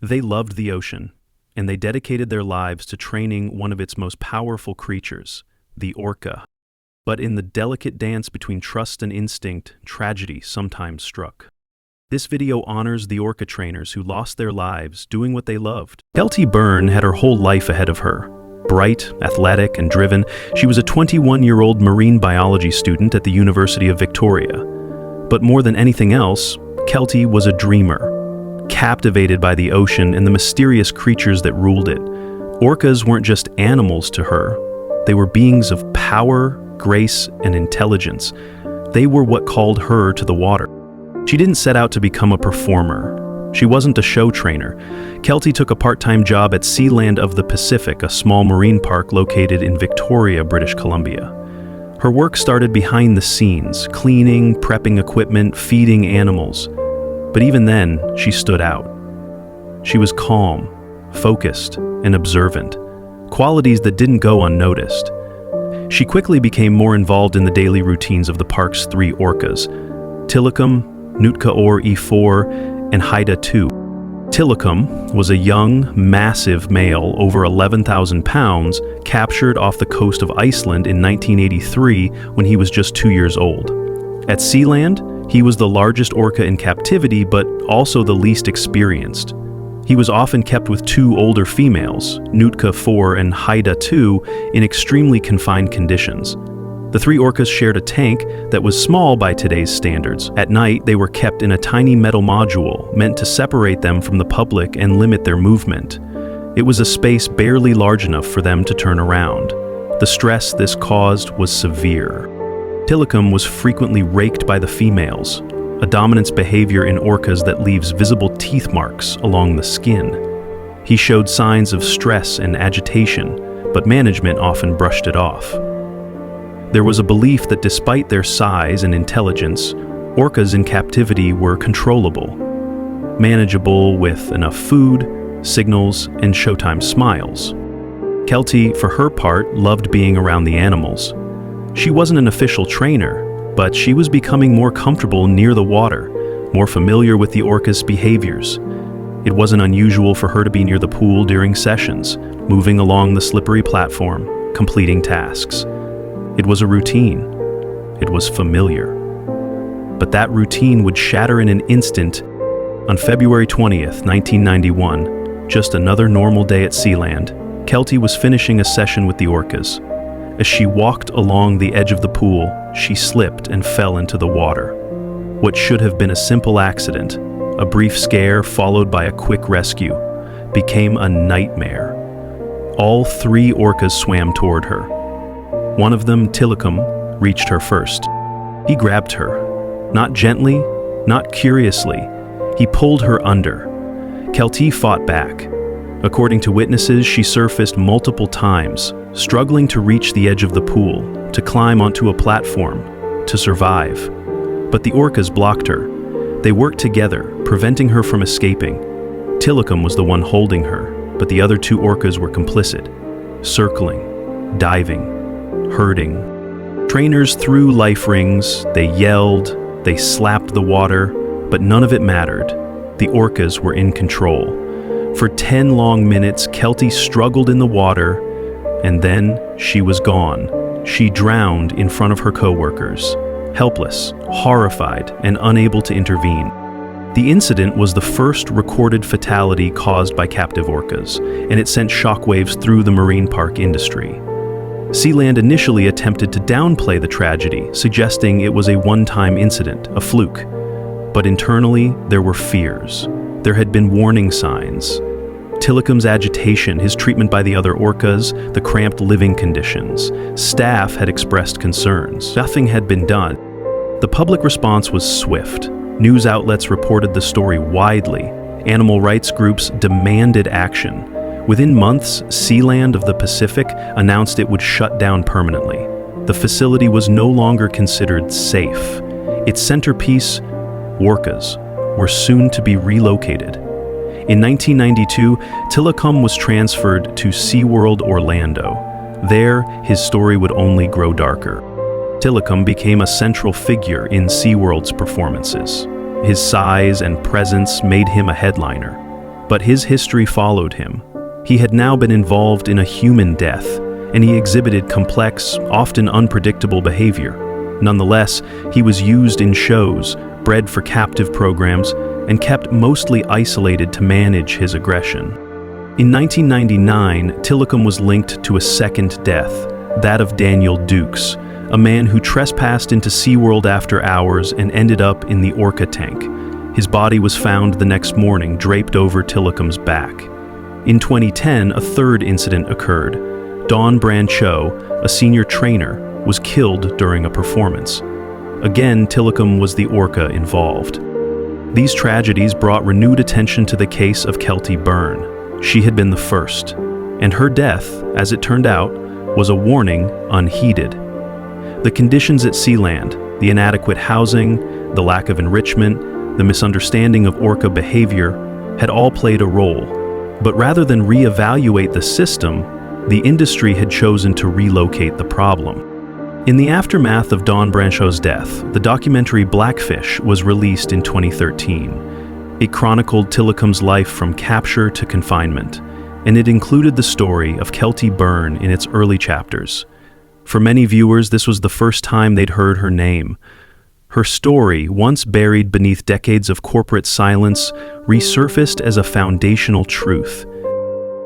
They loved the ocean, and they dedicated their lives to training one of its most powerful creatures, the orca. But in the delicate dance between trust and instinct, tragedy sometimes struck. This video honors the orca trainers who lost their lives doing what they loved. Kelty Byrne had her whole life ahead of her. Bright, athletic, and driven, she was a 21-year-old marine biology student at the University of Victoria. But more than anything else, Kelty was a dreamer, captivated by the ocean and the mysterious creatures that ruled it. Orcas weren't just animals to her. They were beings of power, grace, and intelligence. They were what called her to the water. She didn't set out to become a performer. She wasn't a show trainer. Kelty took a part-time job at Sealand of the Pacific, a small marine park located in Victoria, British Columbia. Her work started behind the scenes, cleaning, prepping equipment, feeding animals. But even then, she stood out. She was calm, focused, and observant, qualities that didn't go unnoticed. She quickly became more involved in the daily routines of the park's 3 orcas, Tilikum, Nootka-Oar E4, and Haida-2. Tilikum was a young, massive male over 11,000 pounds captured off the coast of Iceland in 1983 when he was just 2 years old. At Sealand, he was the largest orca in captivity but also the least experienced. He was often kept with 2 older females, Nootka-4 and Haida-2, in extremely confined conditions. The 3 orcas shared a tank that was small by today's standards. At night, they were kept in a tiny metal module meant to separate them from the public and limit their movement. It was a space barely large enough for them to turn around. The stress this caused was severe. Tilikum was frequently raked by the females, a dominance behavior in orcas that leaves visible teeth marks along the skin. He showed signs of stress and agitation, but management often brushed it off. There was a belief that despite their size and intelligence, orcas in captivity were controllable, manageable with enough food, signals, and showtime smiles. Kelty, for her part, loved being around the animals. She wasn't an official trainer, but she was becoming more comfortable near the water, more familiar with the orcas' behaviors. It wasn't unusual for her to be near the pool during sessions, moving along the slippery platform, completing tasks. It was a routine. It was familiar. But that routine would shatter in an instant. On February 20th, 1991, just another normal day at Sealand, Kelty was finishing a session with the orcas. As she walked along the edge of the pool, she slipped and fell into the water. What should have been a simple accident, a brief scare followed by a quick rescue, became a nightmare. All 3 orcas swam toward her. One of them, Tilikum, reached her first. He grabbed her. Not gently, not curiously. He pulled her under. Kelty fought back. According to witnesses, she surfaced multiple times, struggling to reach the edge of the pool, to climb onto a platform, to survive. But the orcas blocked her. They worked together, preventing her from escaping. Tilikum was the one holding her, but the other 2 orcas were complicit, circling, diving, hurting. Trainers threw life rings, they yelled, they slapped the water, but none of it mattered. The orcas were in control. For 10 long minutes, Kelty struggled in the water, and then she was gone. She drowned in front of her coworkers, helpless, horrified, and unable to intervene. The incident was the first recorded fatality caused by captive orcas, and it sent shockwaves through the marine park industry. Sealand initially attempted to downplay the tragedy, suggesting it was a one-time incident, a fluke. But internally, there were fears. There had been warning signs. Tilikum's agitation, his treatment by the other orcas, the cramped living conditions. Staff had expressed concerns. Nothing had been done. The public response was swift. News outlets reported the story widely. Animal rights groups demanded action. Within months, Sealand of the Pacific announced it would shut down permanently. The facility was no longer considered safe. Its centerpiece, orcas, were soon to be relocated. In 1992, Tilikum was transferred to SeaWorld Orlando. There, his story would only grow darker. Tilikum became a central figure in SeaWorld's performances. His size and presence made him a headliner. But his history followed him. He had now been involved in a human death, and he exhibited complex, often unpredictable behavior. Nonetheless, he was used in shows, bred for captive programs, and kept mostly isolated to manage his aggression. In 1999, Tilikum was linked to a second death, that of Daniel Dukes, a man who trespassed into SeaWorld after hours and ended up in the Orca tank. His body was found the next morning, draped over Tilikum's back. In 2010, a third incident occurred. Dawn Brancheau, a senior trainer, was killed during a performance. Again, Tilikum was the Orca involved. These tragedies brought renewed attention to the case of Kelty Byrne. She had been the first, and her death, as it turned out, was a warning unheeded. The conditions at Sealand, the inadequate housing, the lack of enrichment, the misunderstanding of Orca behavior had all played a role. But rather than reevaluate the system, the industry had chosen to relocate the problem. In the aftermath of Dawn Brancheau's death, the documentary Blackfish was released in 2013. It chronicled Tilikum's life from capture to confinement, and it included the story of Kelty Byrne in its early chapters. For many viewers, this was the first time they'd heard her name. Her story, once buried beneath decades of corporate silence, resurfaced as a foundational truth.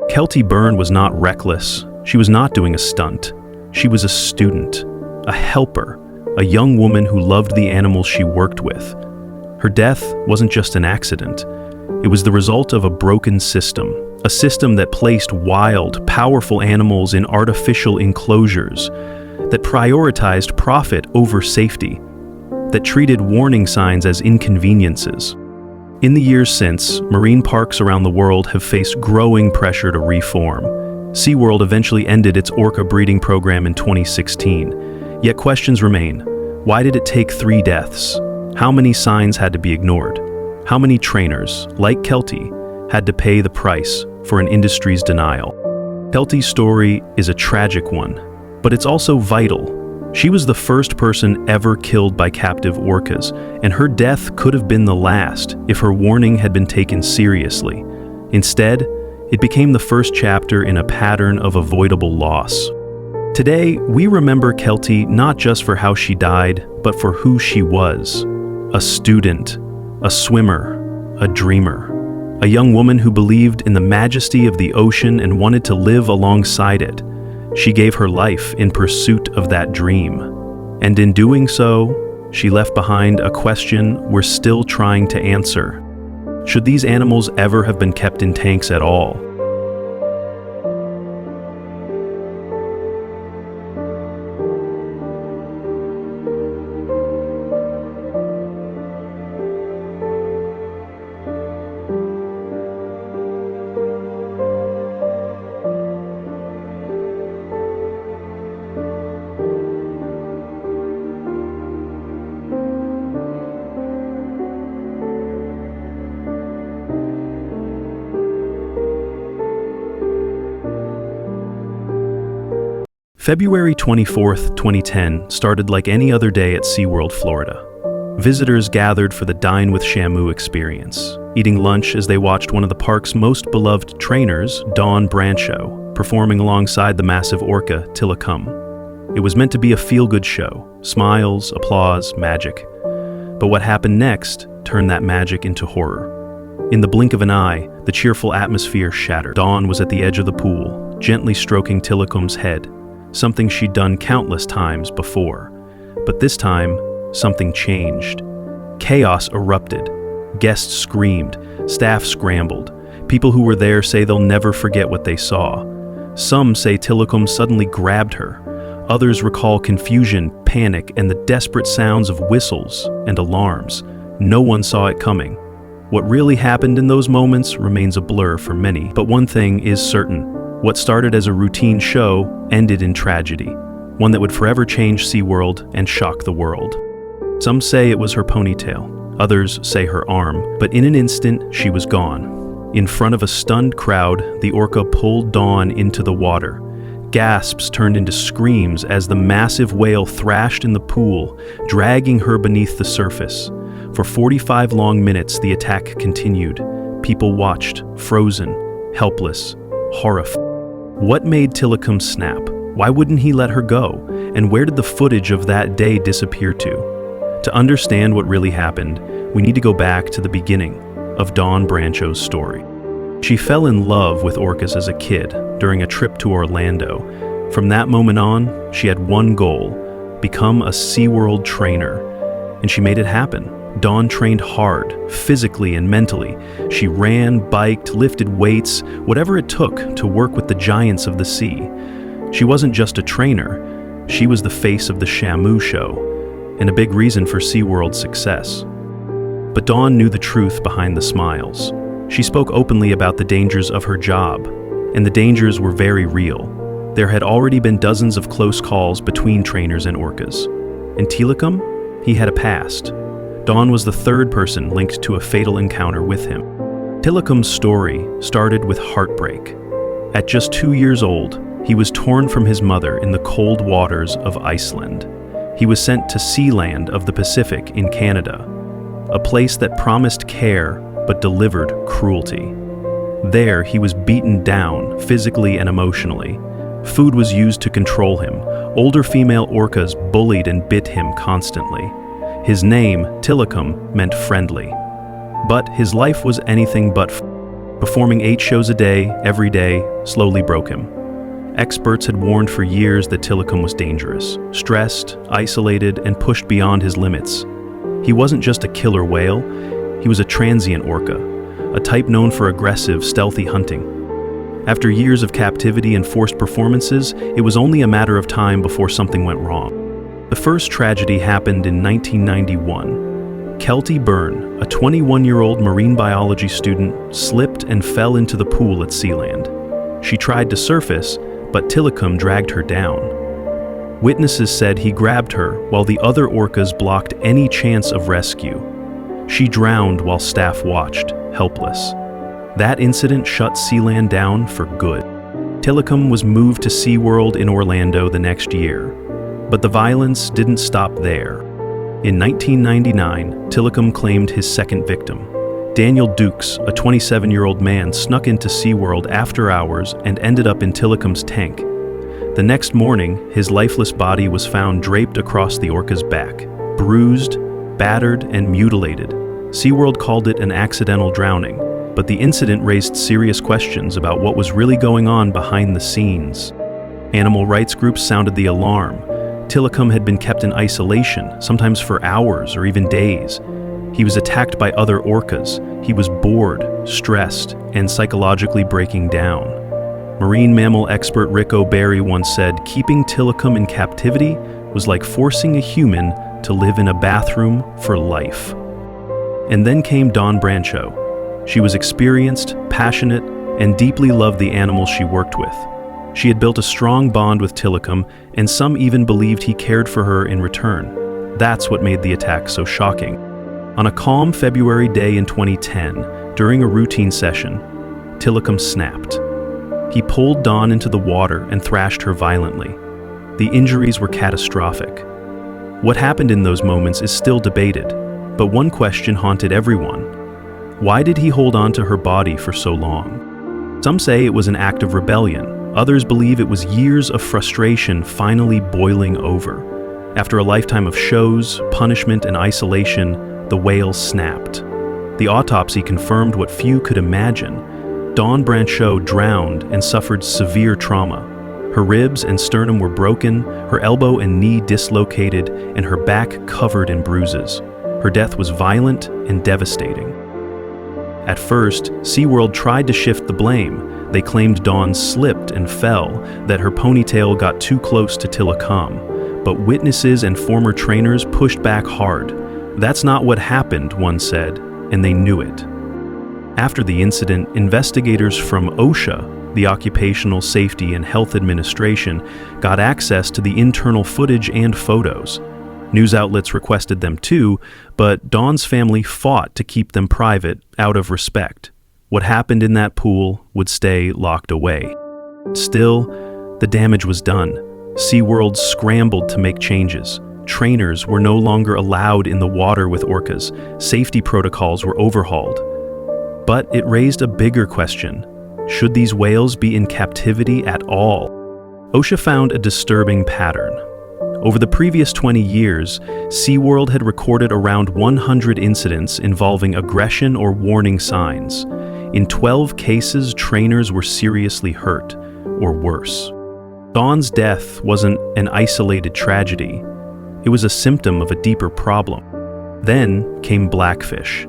Kelty Byrne was not reckless. She was not doing a stunt. She was a student, a helper, a young woman who loved the animals she worked with. Her death wasn't just an accident. It was the result of a broken system, a system that placed wild, powerful animals in artificial enclosures, that prioritized profit over safety, that treated warning signs as inconveniences. In the years since, marine parks around the world have faced growing pressure to reform. SeaWorld eventually ended its orca breeding program in 2016. Yet questions remain. Why did it take 3 deaths? How many signs had to be ignored? How many trainers, like Kelty, had to pay the price for an industry's denial? Kelty's story is a tragic one, but it's also vital. She was the first person ever killed by captive orcas, and her death could have been the last if her warning had been taken seriously. Instead, it became the first chapter in a pattern of avoidable loss. Today, we remember Kelty not just for how she died, but for who she was. A student, a swimmer, a dreamer, a young woman who believed in the majesty of the ocean and wanted to live alongside it. She gave her life in pursuit of that dream. And in doing so, she left behind a question we're still trying to answer. Should these animals ever have been kept in tanks at all? February 24, 2010 started like any other day at SeaWorld, Florida. Visitors gathered for the Dine with Shamu experience, eating lunch as they watched one of the park's most beloved trainers, Dawn Brancheau, performing alongside the massive orca, Tilikum. It was meant to be a feel-good show, smiles, applause, magic. But what happened next turned that magic into horror. In the blink of an eye, the cheerful atmosphere shattered. Dawn was at the edge of the pool, gently stroking Tilikum's head, something she'd done countless times before. But this time, something changed. Chaos erupted. Guests screamed. Staff scrambled. People who were there say they'll never forget what they saw. Some say Tilikum suddenly grabbed her. Others recall confusion, panic, and the desperate sounds of whistles and alarms. No one saw it coming. What really happened in those moments remains a blur for many, but one thing is certain. What started as a routine show ended in tragedy, one that would forever change SeaWorld and shock the world. Some say it was her ponytail, others say her arm, but in an instant she was gone. In front of a stunned crowd, the orca pulled Dawn into the water. Gasps turned into screams as the massive whale thrashed in the pool, dragging her beneath the surface. For 45 long minutes, the attack continued. People watched, frozen, helpless, horrified. What made Tilikum snap? Why wouldn't he let her go? And where did the footage of that day disappear to? To understand what really happened, we need to go back to the beginning of Dawn Brancho's story. She fell in love with orcas as a kid during a trip to Orlando. From that moment on, she had one goal: become a SeaWorld trainer. And she made it happen. Dawn trained hard, physically and mentally. She ran, biked, lifted weights, whatever it took to work with the giants of the sea. She wasn't just a trainer, she was the face of the Shamu show, and a big reason for SeaWorld's success. But Dawn knew the truth behind the smiles. She spoke openly about the dangers of her job, and the dangers were very real. There had already been dozens of close calls between trainers and orcas. And Tilikum? He had a past. Dawn was the third person linked to a fatal encounter with him. Tilikum's story started with heartbreak. At just 2 years old, he was torn from his mother in the cold waters of Iceland. He was sent to Sealand of the Pacific in Canada, a place that promised care but delivered cruelty. There, he was beaten down physically and emotionally. Food was used to control him. Older female orcas bullied and bit him constantly. His name, Tilikum, meant friendly. But his life was anything but. Performing 8 shows a day, every day, slowly broke him. Experts had warned for years that Tilikum was dangerous, stressed, isolated, and pushed beyond his limits. He wasn't just a killer whale, he was a transient orca, a type known for aggressive, stealthy hunting. After years of captivity and forced performances, it was only a matter of time before something went wrong. The first tragedy happened in 1991. Kelty Byrne, a 21-year-old marine biology student, slipped and fell into the pool at Sealand. She tried to surface, but Tilikum dragged her down. Witnesses said he grabbed her while the other orcas blocked any chance of rescue. She drowned while staff watched, helpless. That incident shut Sealand down for good. Tilikum was moved to SeaWorld in Orlando the next year. But the violence didn't stop there. In 1999, Tilikum claimed his second victim. Daniel Dukes, a 27-year-old man, snuck into SeaWorld after hours and ended up in Tilikum's tank. The next morning, his lifeless body was found draped across the orca's back, bruised, battered, and mutilated. SeaWorld called it an accidental drowning, but the incident raised serious questions about what was really going on behind the scenes. Animal rights groups sounded the alarm. Tilikum had been kept in isolation, sometimes for hours or even days. He was attacked by other orcas. He was bored, stressed, and psychologically breaking down. Marine mammal expert Rick O'Barry once said, "Keeping Tilikum in captivity was like forcing a human to live in a bathroom for life." And then came Dawn Brancho. She was experienced, passionate, and deeply loved the animals she worked with. She had built a strong bond with Tilikum, and some even believed he cared for her in return. That's what made the attack so shocking. On a calm February day in 2010, during a routine session, Tilikum snapped. He pulled Dawn into the water and thrashed her violently. The injuries were catastrophic. What happened in those moments is still debated, but one question haunted everyone. Why did he hold on to her body for so long? Some say it was an act of rebellion. Others believe it was years of frustration finally boiling over. After a lifetime of shows, punishment, and isolation, the whale snapped. The autopsy confirmed what few could imagine. Dawn Brancho drowned and suffered severe trauma. Her ribs and sternum were broken, her elbow and knee dislocated, and her back covered in bruises. Her death was violent and devastating. At first, SeaWorld tried to shift the blame. They claimed Dawn slipped and fell, that her ponytail got too close to Tilikum. But witnesses and former trainers pushed back hard. "That's not what happened," one said, and they knew it. After the incident, investigators from OSHA, the Occupational Safety and Health Administration, got access to the internal footage and photos. News outlets requested them too, but Dawn's family fought to keep them private out of respect. What happened in that pool would stay locked away. Still, the damage was done. SeaWorld scrambled to make changes. Trainers were no longer allowed in the water with orcas. Safety protocols were overhauled. But it raised a bigger question. Should these whales be in captivity at all? OSHA found a disturbing pattern. Over the previous 20 years, SeaWorld had recorded around 100 incidents involving aggression or warning signs. In 12 cases, trainers were seriously hurt, or worse. Dawn's death wasn't an isolated tragedy. It was a symptom of a deeper problem. Then came Blackfish.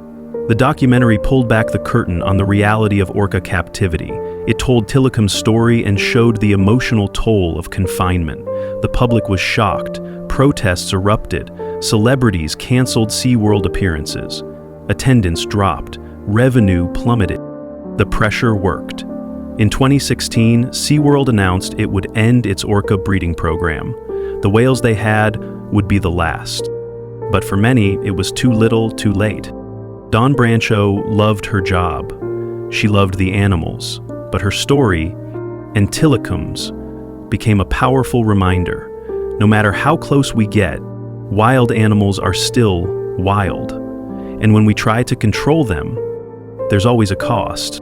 The documentary pulled back the curtain on the reality of orca captivity. It told Tilikum's story and showed the emotional toll of confinement. The public was shocked. Protests erupted. Celebrities canceled SeaWorld appearances. Attendance dropped. Revenue plummeted. The pressure worked. In 2016, SeaWorld announced it would end its orca breeding program. The whales they had would be the last. But for many, it was too little, too late. Dawn Brancho loved her job. She loved the animals, but her story, and Tilikum's, became a powerful reminder. No matter how close we get, wild animals are still wild. And when we try to control them, there's always a cost.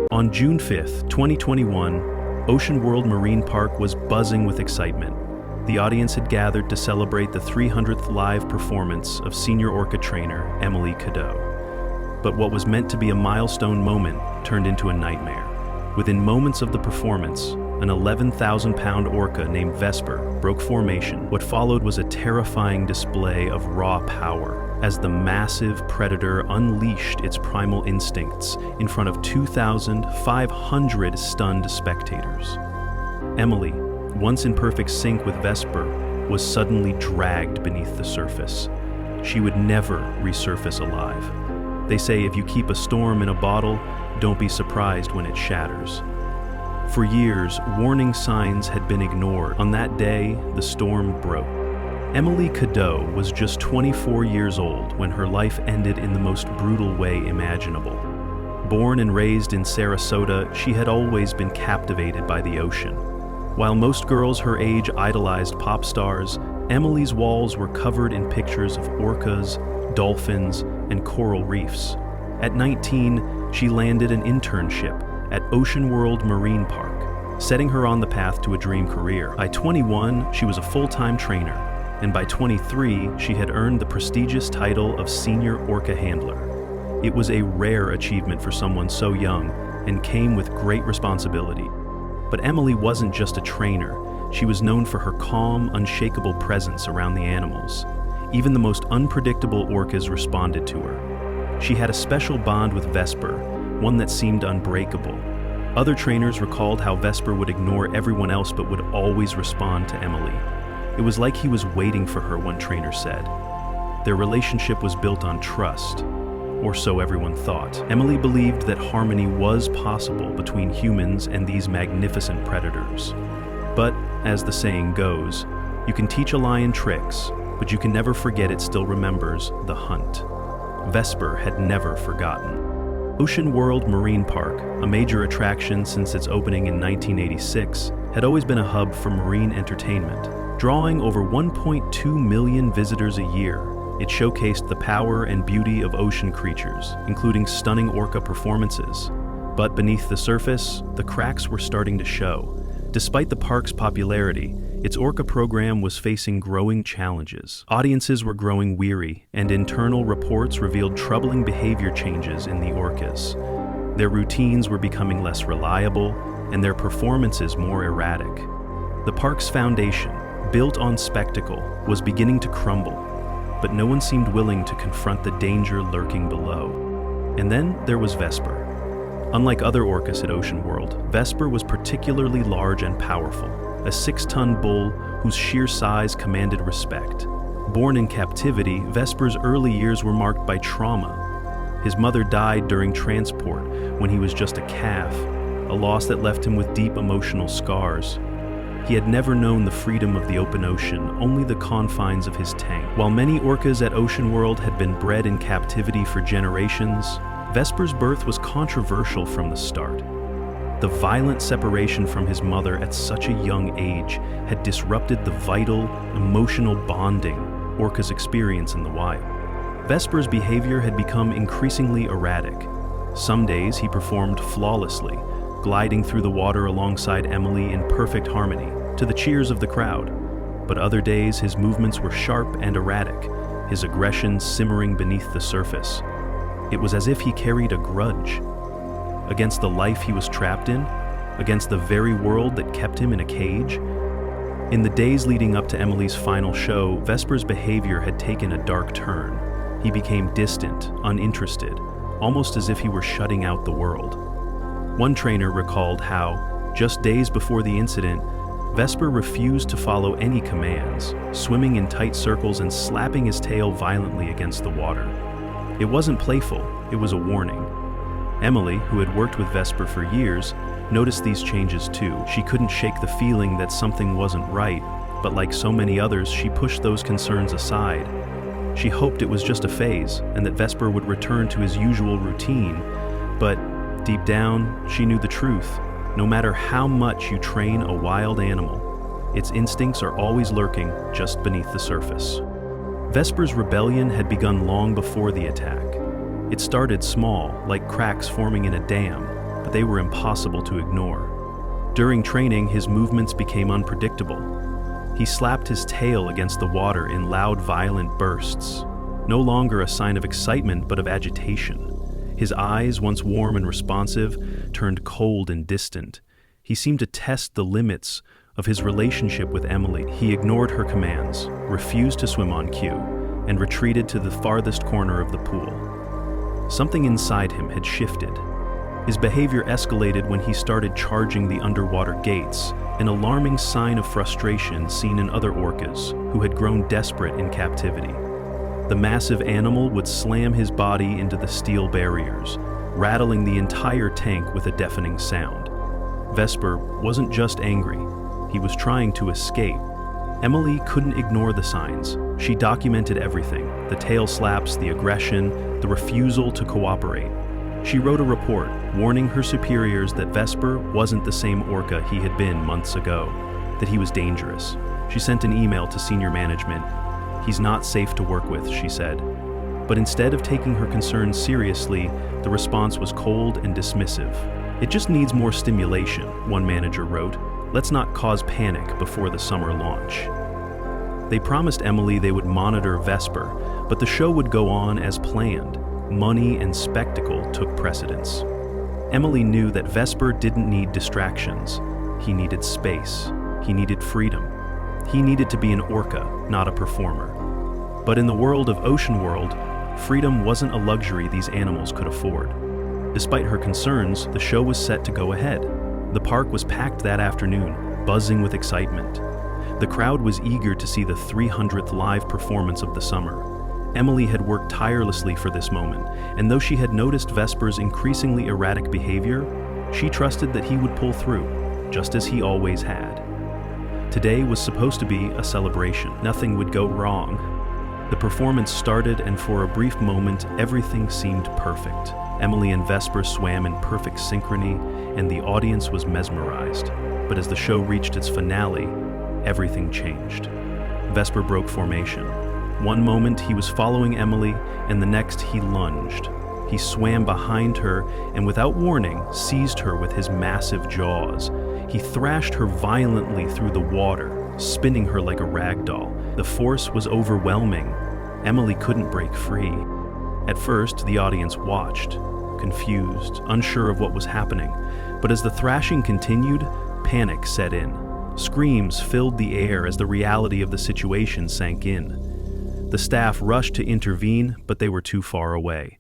On June 5, 2021, Ocean World Marine Park was buzzing with excitement. The audience had gathered to celebrate the 300th live performance of senior orca trainer Emily Cadeau. But what was meant to be a milestone moment turned into a nightmare. Within moments of the performance, an 11,000-pound orca named Vesper broke formation. What followed was a terrifying display of raw power, as the massive predator unleashed its primal instincts in front of 2,500 stunned spectators. Emily, once in perfect sync with Vesper, was suddenly dragged beneath the surface. She would never resurface alive. They say if you keep a storm in a bottle, don't be surprised when it shatters. For years, warning signs had been ignored. On that day, the storm broke. Emily Cadeau was just 24 years old when her life ended in the most brutal way imaginable. Born and raised in Sarasota, she had always been captivated by the ocean. While most girls her age idolized pop stars, Emily's walls were covered in pictures of orcas, dolphins, and coral reefs. At 19, she landed an internship at Ocean World Marine Park, setting her on the path to a dream career. By 21, she was a full-time trainer, and by 23, she had earned the prestigious title of Senior Orca Handler. It was a rare achievement for someone so young and came with great responsibility. But Emily wasn't just a trainer. She was known for her calm, unshakable presence around the animals. Even the most unpredictable orcas responded to her. She had a special bond with Vesper, one that seemed unbreakable. Other trainers recalled how Vesper would ignore everyone else but would always respond to Emily. It was like he was waiting for her, one trainer said. Their relationship was built on trust, or so everyone thought. Emily believed that harmony was possible between humans and these magnificent predators. But, as the saying goes, you can teach a lion tricks, but you can never forget it still remembers the hunt. Vesper had never forgotten. Ocean World Marine Park, a major attraction since its opening in 1986, had always been a hub for marine entertainment. Drawing over 1.2 million visitors a year, it showcased the power and beauty of ocean creatures, including stunning orca performances. But beneath the surface, the cracks were starting to show. Despite the park's popularity, its orca program was facing growing challenges. Audiences were growing weary, and internal reports revealed troubling behavior changes in the orcas. Their routines were becoming less reliable, and their performances more erratic. The park's foundation, built on spectacle, was beginning to crumble, but no one seemed willing to confront the danger lurking below. And then there was Vesper. Unlike other orcas at Ocean World, Vesper was particularly large and powerful, a 6-ton bull whose sheer size commanded respect. Born in captivity, Vesper's early years were marked by trauma. His mother died during transport when he was just a calf, a loss that left him with deep emotional scars. He had never known the freedom of the open ocean, only the confines of his tank. While many orcas at Ocean World had been bred in captivity for generations, Vesper's birth was controversial from the start. The violent separation from his mother at such a young age had disrupted the vital, emotional bonding orcas experience in the wild. Vesper's behavior had become increasingly erratic. Some days he performed flawlessly, gliding through the water alongside Emily in perfect harmony, to the cheers of the crowd. But other days his movements were sharp and erratic, his aggression simmering beneath the surface. It was as if he carried a grudge against the life he was trapped in, against the very world that kept him in a cage. In the days leading up to Emily's final show, Vesper's behavior had taken a dark turn. He became distant, uninterested, almost as if he were shutting out the world. One trainer recalled how, just days before the incident, Vesper refused to follow any commands, swimming in tight circles and slapping his tail violently against the water. It wasn't playful, it was a warning. Emily, who had worked with Vesper for years, noticed these changes too. She couldn't shake the feeling that something wasn't right, but like so many others, she pushed those concerns aside. She hoped it was just a phase and that Vesper would return to his usual routine, but deep down, she knew the truth. No matter how much you train a wild animal, its instincts are always lurking just beneath the surface. Vesper's rebellion had begun long before the attack. It started small, like cracks forming in a dam, but they were impossible to ignore. During training, his movements became unpredictable. He slapped his tail against the water in loud, violent bursts, no longer a sign of excitement but of agitation. His eyes, once warm and responsive, turned cold and distant. He seemed to test the limits of his relationship with Emily. He ignored her commands, refused to swim on cue, and retreated to the farthest corner of the pool. Something inside him had shifted. His behavior escalated when he started charging the underwater gates, an alarming sign of frustration seen in other orcas who had grown desperate in captivity. The massive animal would slam his body into the steel barriers, rattling the entire tank with a deafening sound. Vesper wasn't just angry, he was trying to escape. Emily couldn't ignore the signs. She documented everything: the tail slaps, the aggression, the refusal to cooperate. She wrote a report warning her superiors that Vesper wasn't the same orca he had been months ago, that he was dangerous. She sent an email to senior management. "He's not safe to work with," she said. But instead of taking her concerns seriously, the response was cold and dismissive. "It just needs more stimulation," one manager wrote. "Let's not cause panic before the summer launch." They promised Emily they would monitor Vesper, but the show would go on as planned. Money and spectacle took precedence. Emily knew that Vesper didn't need distractions. He needed space. He needed freedom. He needed to be an orca, not a performer. But in the world of Ocean World, freedom wasn't a luxury these animals could afford. Despite her concerns, the show was set to go ahead. The park was packed that afternoon, buzzing with excitement. The crowd was eager to see the 300th live performance of the summer. Emily had worked tirelessly for this moment, and though she had noticed Vesper's increasingly erratic behavior, she trusted that he would pull through, just as he always had. Today was supposed to be a celebration. Nothing would go wrong. The performance started, and for a brief moment, everything seemed perfect. Emily and Vesper swam in perfect synchrony, and the audience was mesmerized. But as the show reached its finale, everything changed. Vesper broke formation. One moment he was following Emily, and the next he lunged. He swam behind her and without warning seized her with his massive jaws. He thrashed her violently through the water, spinning her like a rag doll. The force was overwhelming. Emily couldn't break free. At first, the audience watched, confused, unsure of what was happening. But as the thrashing continued, panic set in. Screams filled the air as the reality of the situation sank in. The staff rushed to intervene, but they were too far away.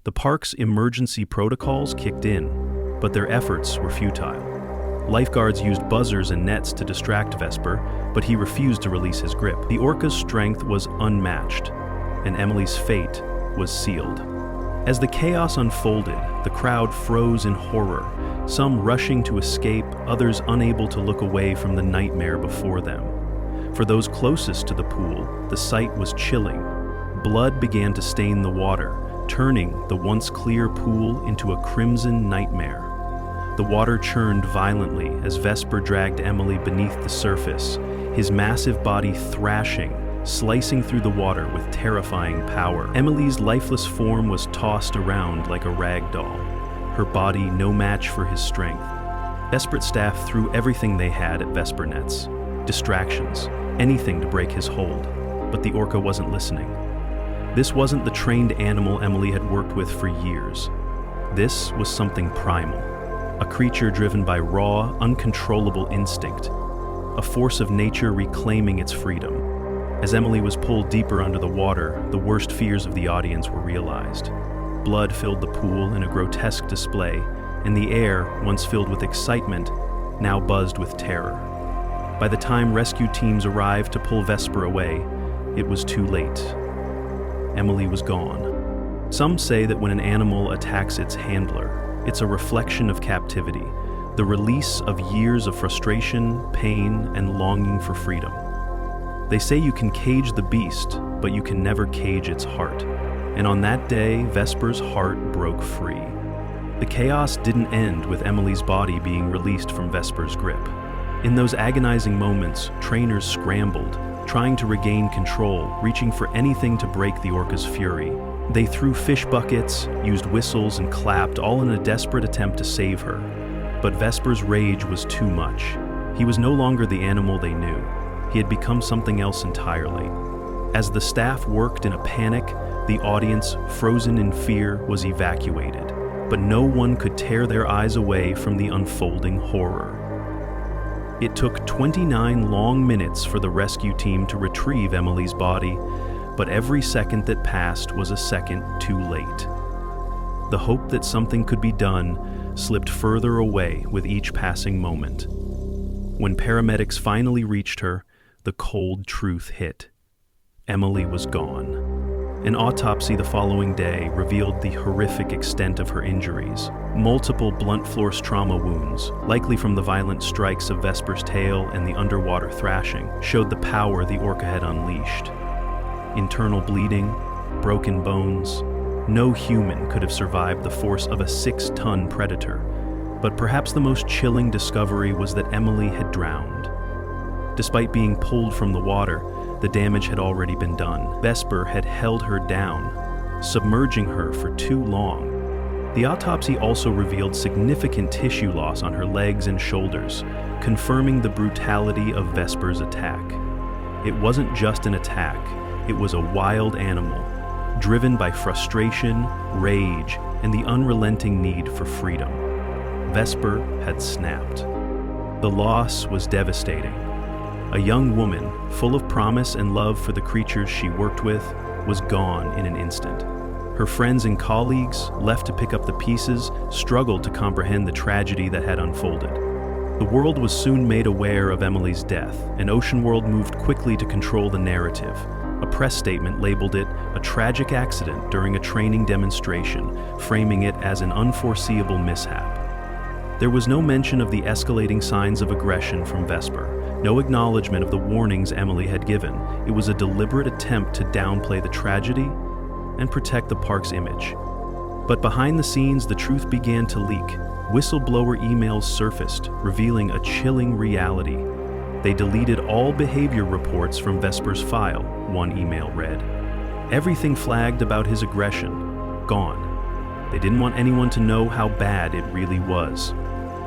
The park's emergency protocols kicked in, but their efforts were futile. Lifeguards used buzzers and nets to distract Vesper, but he refused to release his grip. The orca's strength was unmatched, and Emily's fate was sealed. As the chaos unfolded, the crowd froze in horror, some rushing to escape, others unable to look away from the nightmare before them. For those closest to the pool, the sight was chilling. Blood began to stain the water, turning the once clear pool into a crimson nightmare. The water churned violently as Vesper dragged Emily beneath the surface, his massive body thrashing, slicing through the water with terrifying power. Emily's lifeless form was tossed around like a rag doll, her body no match for his strength. Desperate staff threw everything they had at Vesper nets, distractions, anything to break his hold, but the orca wasn't listening. This wasn't the trained animal Emily had worked with for years. This was something primal, a creature driven by raw, uncontrollable instinct, a force of nature reclaiming its freedom. As Emily was pulled deeper under the water, the worst fears of the audience were realized. Blood filled the pool in a grotesque display, and the air, once filled with excitement, now buzzed with terror. By the time rescue teams arrived to pull Vesper away, it was too late. Emily was gone. Some say that when an animal attacks its handler, it's a reflection of captivity, the release of years of frustration, pain, and longing for freedom. They say you can cage the beast, but you can never cage its heart. And on that day, Vesper's heart broke free. The chaos didn't end with Emily's body being released from Vesper's grip. In those agonizing moments, trainers scrambled, trying to regain control, reaching for anything to break the orca's fury. They threw fish buckets, used whistles, and clapped, all in a desperate attempt to save her. But Vesper's rage was too much. He was no longer the animal they knew. He had become something else entirely. As the staff worked in a panic, the audience, frozen in fear, was evacuated. But no one could tear their eyes away from the unfolding horror. It took 29 long minutes for the rescue team to retrieve Emily's body, but every second that passed was a second too late. The hope that something could be done slipped further away with each passing moment. When paramedics finally reached her, the cold truth hit. Emily was gone. An autopsy the following day revealed the horrific extent of her injuries. Multiple blunt force trauma wounds, likely from the violent strikes of Vesper's tail and the underwater thrashing, showed the power the orca had unleashed. Internal bleeding, broken bones. No human could have survived the force of a 6-ton predator. But perhaps the most chilling discovery was that Emily had drowned. Despite being pulled from the water, the damage had already been done. Vesper had held her down, submerging her for too long. The autopsy also revealed significant tissue loss on her legs and shoulders, confirming the brutality of Vesper's attack. It wasn't just an attack, it was a wild animal, driven by frustration, rage, and the unrelenting need for freedom. Vesper had snapped. The loss was devastating. A young woman, full of promise and love for the creatures she worked with, was gone in an instant. Her friends and colleagues, left to pick up the pieces, struggled to comprehend the tragedy that had unfolded. The world was soon made aware of Emily's death, and Ocean World moved quickly to control the narrative. A press statement labeled it a tragic accident during a training demonstration, framing it as an unforeseeable mishap. There was no mention of the escalating signs of aggression from Vesper, no acknowledgement of the warnings Emily had given. It was a deliberate attempt to downplay the tragedy and protect the park's image. But behind the scenes, the truth began to leak. Whistleblower emails surfaced, revealing a chilling reality. They deleted all behavior reports from Vesper's file, one email read. Everything flagged about his aggression, gone. They didn't want anyone to know how bad it really was.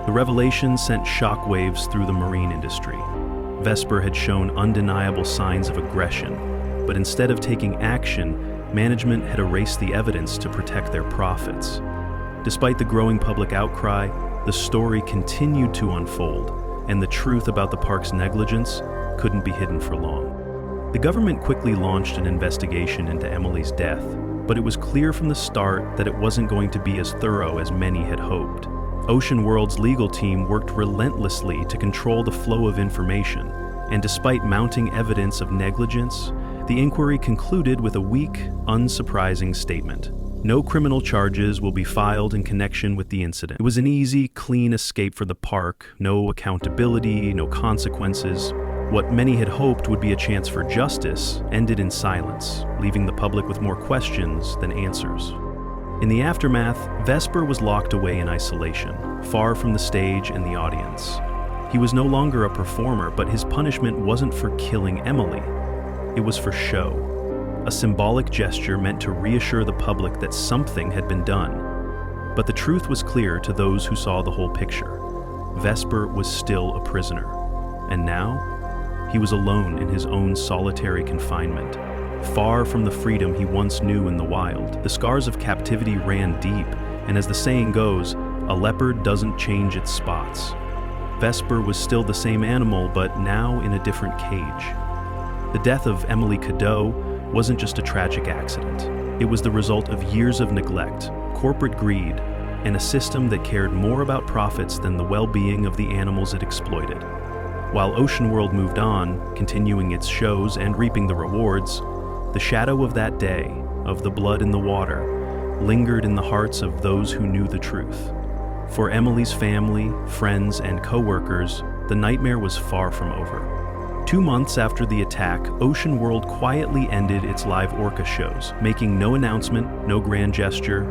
The revelation sent shockwaves through the marine industry. Vesper had shown undeniable signs of aggression, but instead of taking action, management had erased the evidence to protect their profits. Despite the growing public outcry, the story continued to unfold, and the truth about the park's negligence couldn't be hidden for long. The government quickly launched an investigation into Emily's death, but it was clear from the start that it wasn't going to be as thorough as many had hoped. Ocean World's legal team worked relentlessly to control the flow of information, and despite mounting evidence of negligence, the inquiry concluded with a weak, unsurprising statement. No criminal charges will be filed in connection with the incident. It was an easy, clean escape for the park, no accountability, no consequences. What many had hoped would be a chance for justice ended in silence, leaving the public with more questions than answers. In the aftermath, Vesper was locked away in isolation, far from the stage and the audience. He was no longer a performer, but his punishment wasn't for killing Emily. It was for show. A symbolic gesture meant to reassure the public that something had been done. But the truth was clear to those who saw the whole picture. Vesper was still a prisoner. And now, he was alone in his own solitary confinement, far from the freedom he once knew in the wild. The scars of captivity ran deep, and as the saying goes, a leopard doesn't change its spots. Vesper was still the same animal, but now in a different cage. The death of Emily Cadeau wasn't just a tragic accident. It was the result of years of neglect, corporate greed, and a system that cared more about profits than the well-being of the animals it exploited. While Ocean World moved on, continuing its shows and reaping the rewards, the shadow of that day, of the blood in the water, lingered in the hearts of those who knew the truth. For Emily's family, friends, and co-workers, the nightmare was far from over. 2 months after the attack, Ocean World quietly ended its live Orca shows, making no announcement, no grand gesture.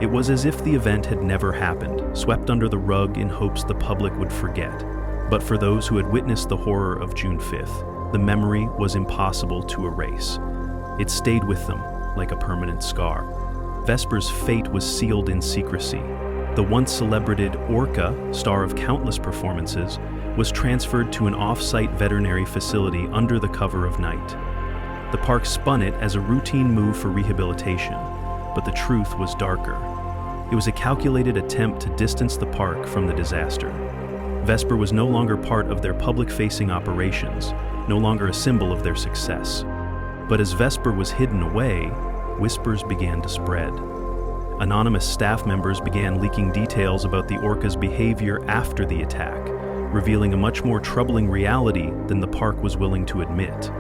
It was as if the event had never happened, swept under the rug in hopes the public would forget. But for those who had witnessed the horror of June 5th, the memory was impossible to erase. It stayed with them like a permanent scar. Vesper's fate was sealed in secrecy. The once celebrated Orca, star of countless performances, was transferred to an off-site veterinary facility under the cover of night. The park spun it as a routine move for rehabilitation, but the truth was darker. It was a calculated attempt to distance the park from the disaster. Vesper was no longer part of their public-facing operations, no longer a symbol of their success. But as Vesper was hidden away, whispers began to spread. Anonymous staff members began leaking details about the Orca's behavior after the attack, revealing a much more troubling reality than the park was willing to admit.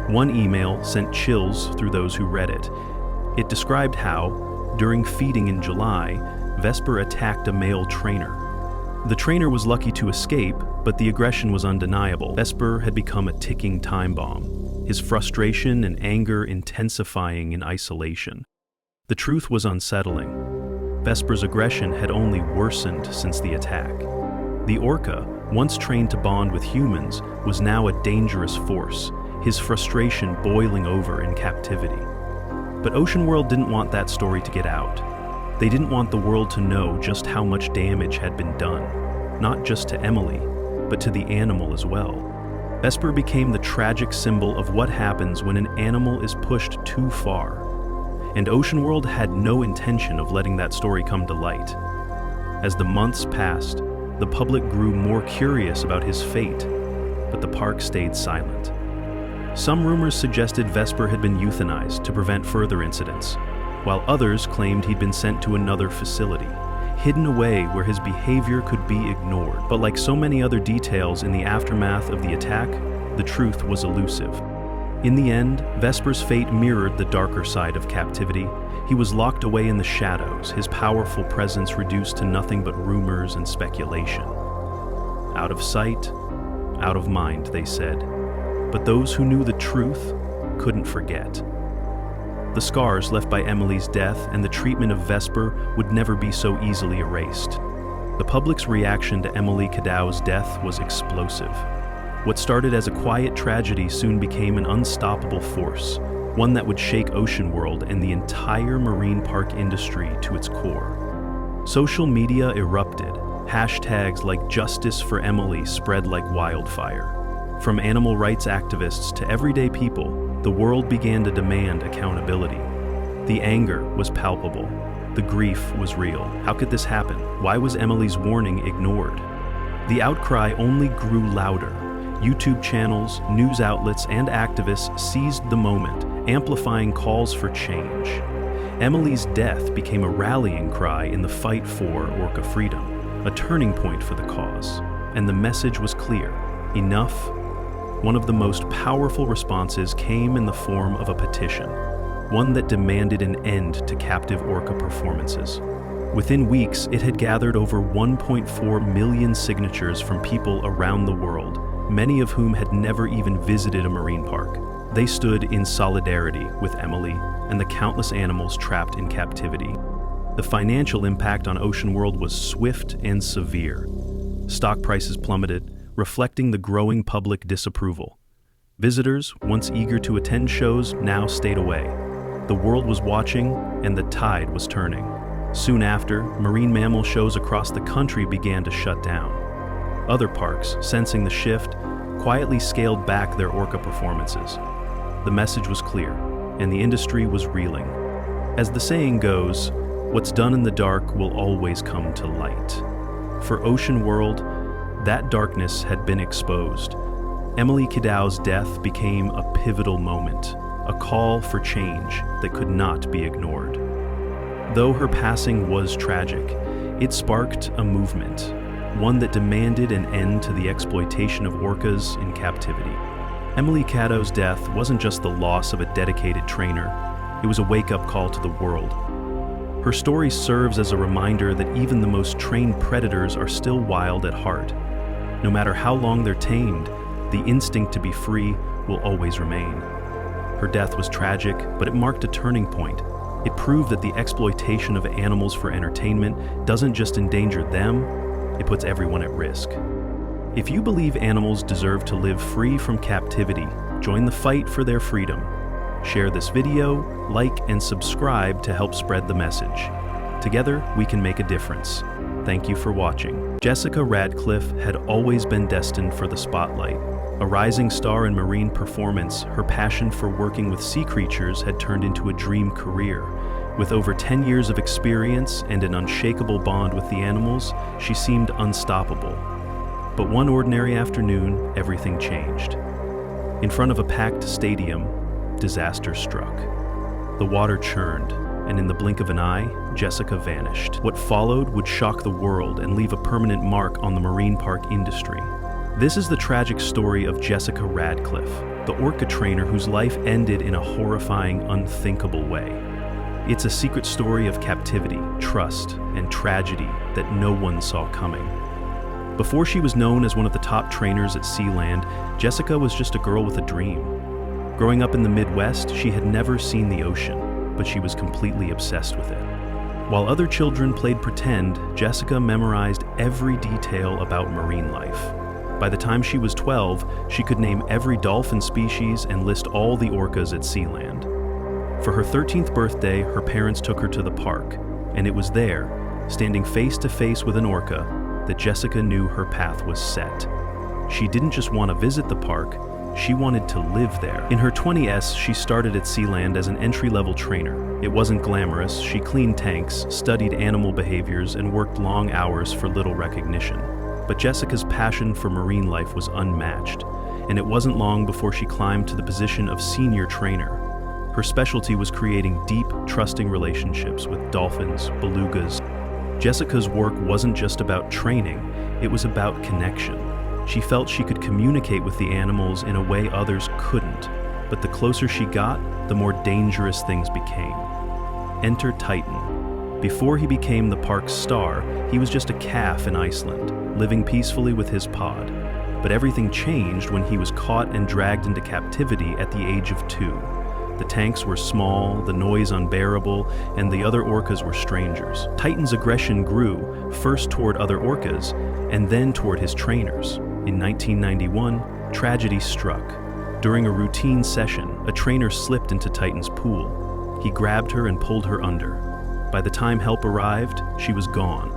One email sent chills through those who read it. It described how, during feeding in July, Vesper attacked a male trainer. The trainer was lucky to escape, but the aggression was undeniable. Vesper had become a ticking time bomb, his frustration and anger intensifying in isolation. The truth was unsettling. Vesper's aggression had only worsened since the attack. The Orca, once trained to bond with humans, was now a dangerous force, his frustration boiling over in captivity. But Ocean World didn't want that story to get out. They didn't want the world to know just how much damage had been done, not just to Emily, but to the animal as well. Vesper became the tragic symbol of what happens when an animal is pushed too far. And Ocean World had no intention of letting that story come to light. As the months passed, the public grew more curious about his fate, but the park stayed silent. Some rumors suggested Vesper had been euthanized to prevent further incidents, while others claimed he'd been sent to another facility, hidden away where his behavior could be ignored. But like so many other details in the aftermath of the attack, the truth was elusive. In the end, Vesper's fate mirrored the darker side of captivity. He was locked away in the shadows, his powerful presence reduced to nothing but rumors and speculation. Out of sight, out of mind, they said. But those who knew the truth couldn't forget. The scars left by Emily's death and the treatment of Vesper would never be so easily erased. The public's reaction to Emily Cadeau's death was explosive. What started as a quiet tragedy soon became an unstoppable force, one that would shake Ocean World and the entire marine park industry to its core. Social media erupted. Hashtags like "Justice for Emily" spread like wildfire. From animal rights activists to everyday people, the world began to demand accountability. The anger was palpable. The grief was real. How could this happen? Why was Emily's warning ignored? The outcry only grew louder. YouTube channels, news outlets, and activists seized the moment, amplifying calls for change. Emily's death became a rallying cry in the fight for Orca freedom. a turning point for the cause. And the message was clear: enough. One of the most powerful responses came in the form of a petition, one that demanded an end to captive orca performances. Within weeks, it had gathered over 1.4 million signatures from people around the world, many of whom had never even visited a marine park. They stood in solidarity with Emily and the countless animals trapped in captivity. The financial impact on Ocean World was swift and severe. Stock prices plummeted, reflecting the growing public disapproval. Visitors, once eager to attend shows, now stayed away. The world was watching, and the tide was turning. Soon after, marine mammal shows across the country began to shut down. Other parks, sensing the shift, quietly scaled back their orca performances. The message was clear, and the industry was reeling. As the saying goes, what's done in the dark will always come to light. For Ocean World, that darkness had been exposed. Emily Kidow's death became a pivotal moment, a call for change that could not be ignored. Though her passing was tragic, it sparked a movement, one that demanded an end to the exploitation of orcas in captivity. Emily Kidow's death wasn't just the loss of a dedicated trainer, it was a wake-up call to the world. Her story serves as a reminder that even the most trained predators are still wild at heart. No matter how long they're tamed, the instinct to be free will always remain. Her death was tragic, but it marked a turning point. It proved that the exploitation of animals for entertainment doesn't just endanger them, it puts everyone at risk. If you believe animals deserve to live free from captivity, join the fight for their freedom. Share this video, like, and subscribe to help spread the message. Together, we can make a difference. Thank you for watching. Jessica Radcliffe had always been destined for the spotlight. A rising star in marine performance, her passion for working with sea creatures had turned into a dream career. With over 10 years of experience and an unshakable bond with the animals, she seemed unstoppable. But one ordinary afternoon, everything changed. In front of a packed stadium, disaster struck. The water churned, and in the blink of an eye, Jessica vanished. What followed would shock the world and leave a permanent mark on the marine park industry. This is the tragic story of Jessica Radcliffe, the orca trainer whose life ended in a horrifying, unthinkable way. It's a secret story of captivity, trust, and tragedy that no one saw coming. Before she was known as one of the top trainers at Sealand, Jessica was just a girl with a dream. Growing up in the Midwest, she had never seen the ocean, but she was completely obsessed with it. While other children played pretend, Jessica memorized every detail about marine life. By the time she was 12, she could name every dolphin species and list all the orcas at Sealand. For her 13th birthday, her parents took her to the park, and it was there, standing face to face with an orca, that Jessica knew her path was set. She didn't just want to visit the park, she wanted to live there. In her 20s, she started at Sealand as an entry-level trainer. It wasn't glamorous. She cleaned tanks, studied animal behaviors, and worked long hours for little recognition. But Jessica's passion for marine life was unmatched, and it wasn't long before she climbed to the position of senior trainer. Her specialty was creating deep, trusting relationships with dolphins, belugas. Jessica's work wasn't just about training, it was about connection. She felt she could communicate with the animals in a way others couldn't, but the closer she got, the more dangerous things became. Enter Titan. Before he became the park's star, he was just a calf in Iceland, living peacefully with his pod. But everything changed when he was caught and dragged into captivity at the age of 2. The tanks were small, the noise unbearable, and the other orcas were strangers. Titan's aggression grew, first toward other orcas, and then toward his trainers. In 1991, tragedy struck. During a routine session, a trainer slipped into Titan's pool. He grabbed her and pulled her under. By the time help arrived, she was gone.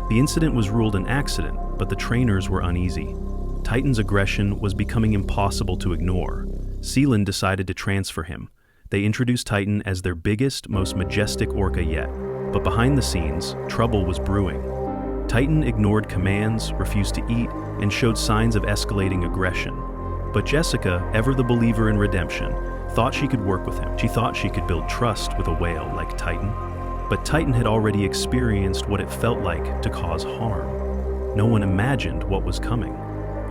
The incident was ruled an accident, but the trainers were uneasy. Titan's aggression was becoming impossible to ignore. Sealand decided to transfer him. They introduced Titan as their biggest, most majestic orca yet. But behind the scenes, trouble was brewing. Titan ignored commands, refused to eat, and showed signs of escalating aggression. But Jessica, ever the believer in redemption, thought she could work with him. She thought she could build trust with a whale like Titan. But Titan had already experienced what it felt like to cause harm. no one imagined what was coming.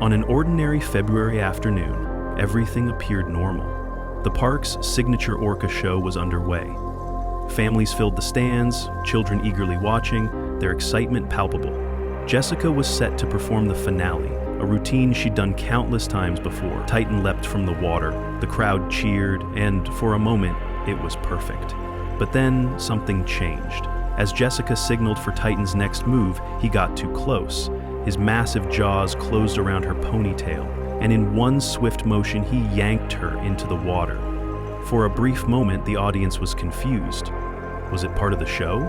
On an ordinary February afternoon, everything appeared normal. The park's signature Orca show was underway. Families filled the stands, children eagerly watching, their excitement palpable. Jessica was set to perform the finale, a routine she'd done countless times before. Titan leapt from the water, the crowd cheered, and for a moment, it was perfect. But then something changed. As Jessica signaled for Titan's next move, he got too close. His massive jaws closed around her ponytail, and in one swift motion, he yanked her into the water. For a brief moment, the audience was confused. Was it part of the show?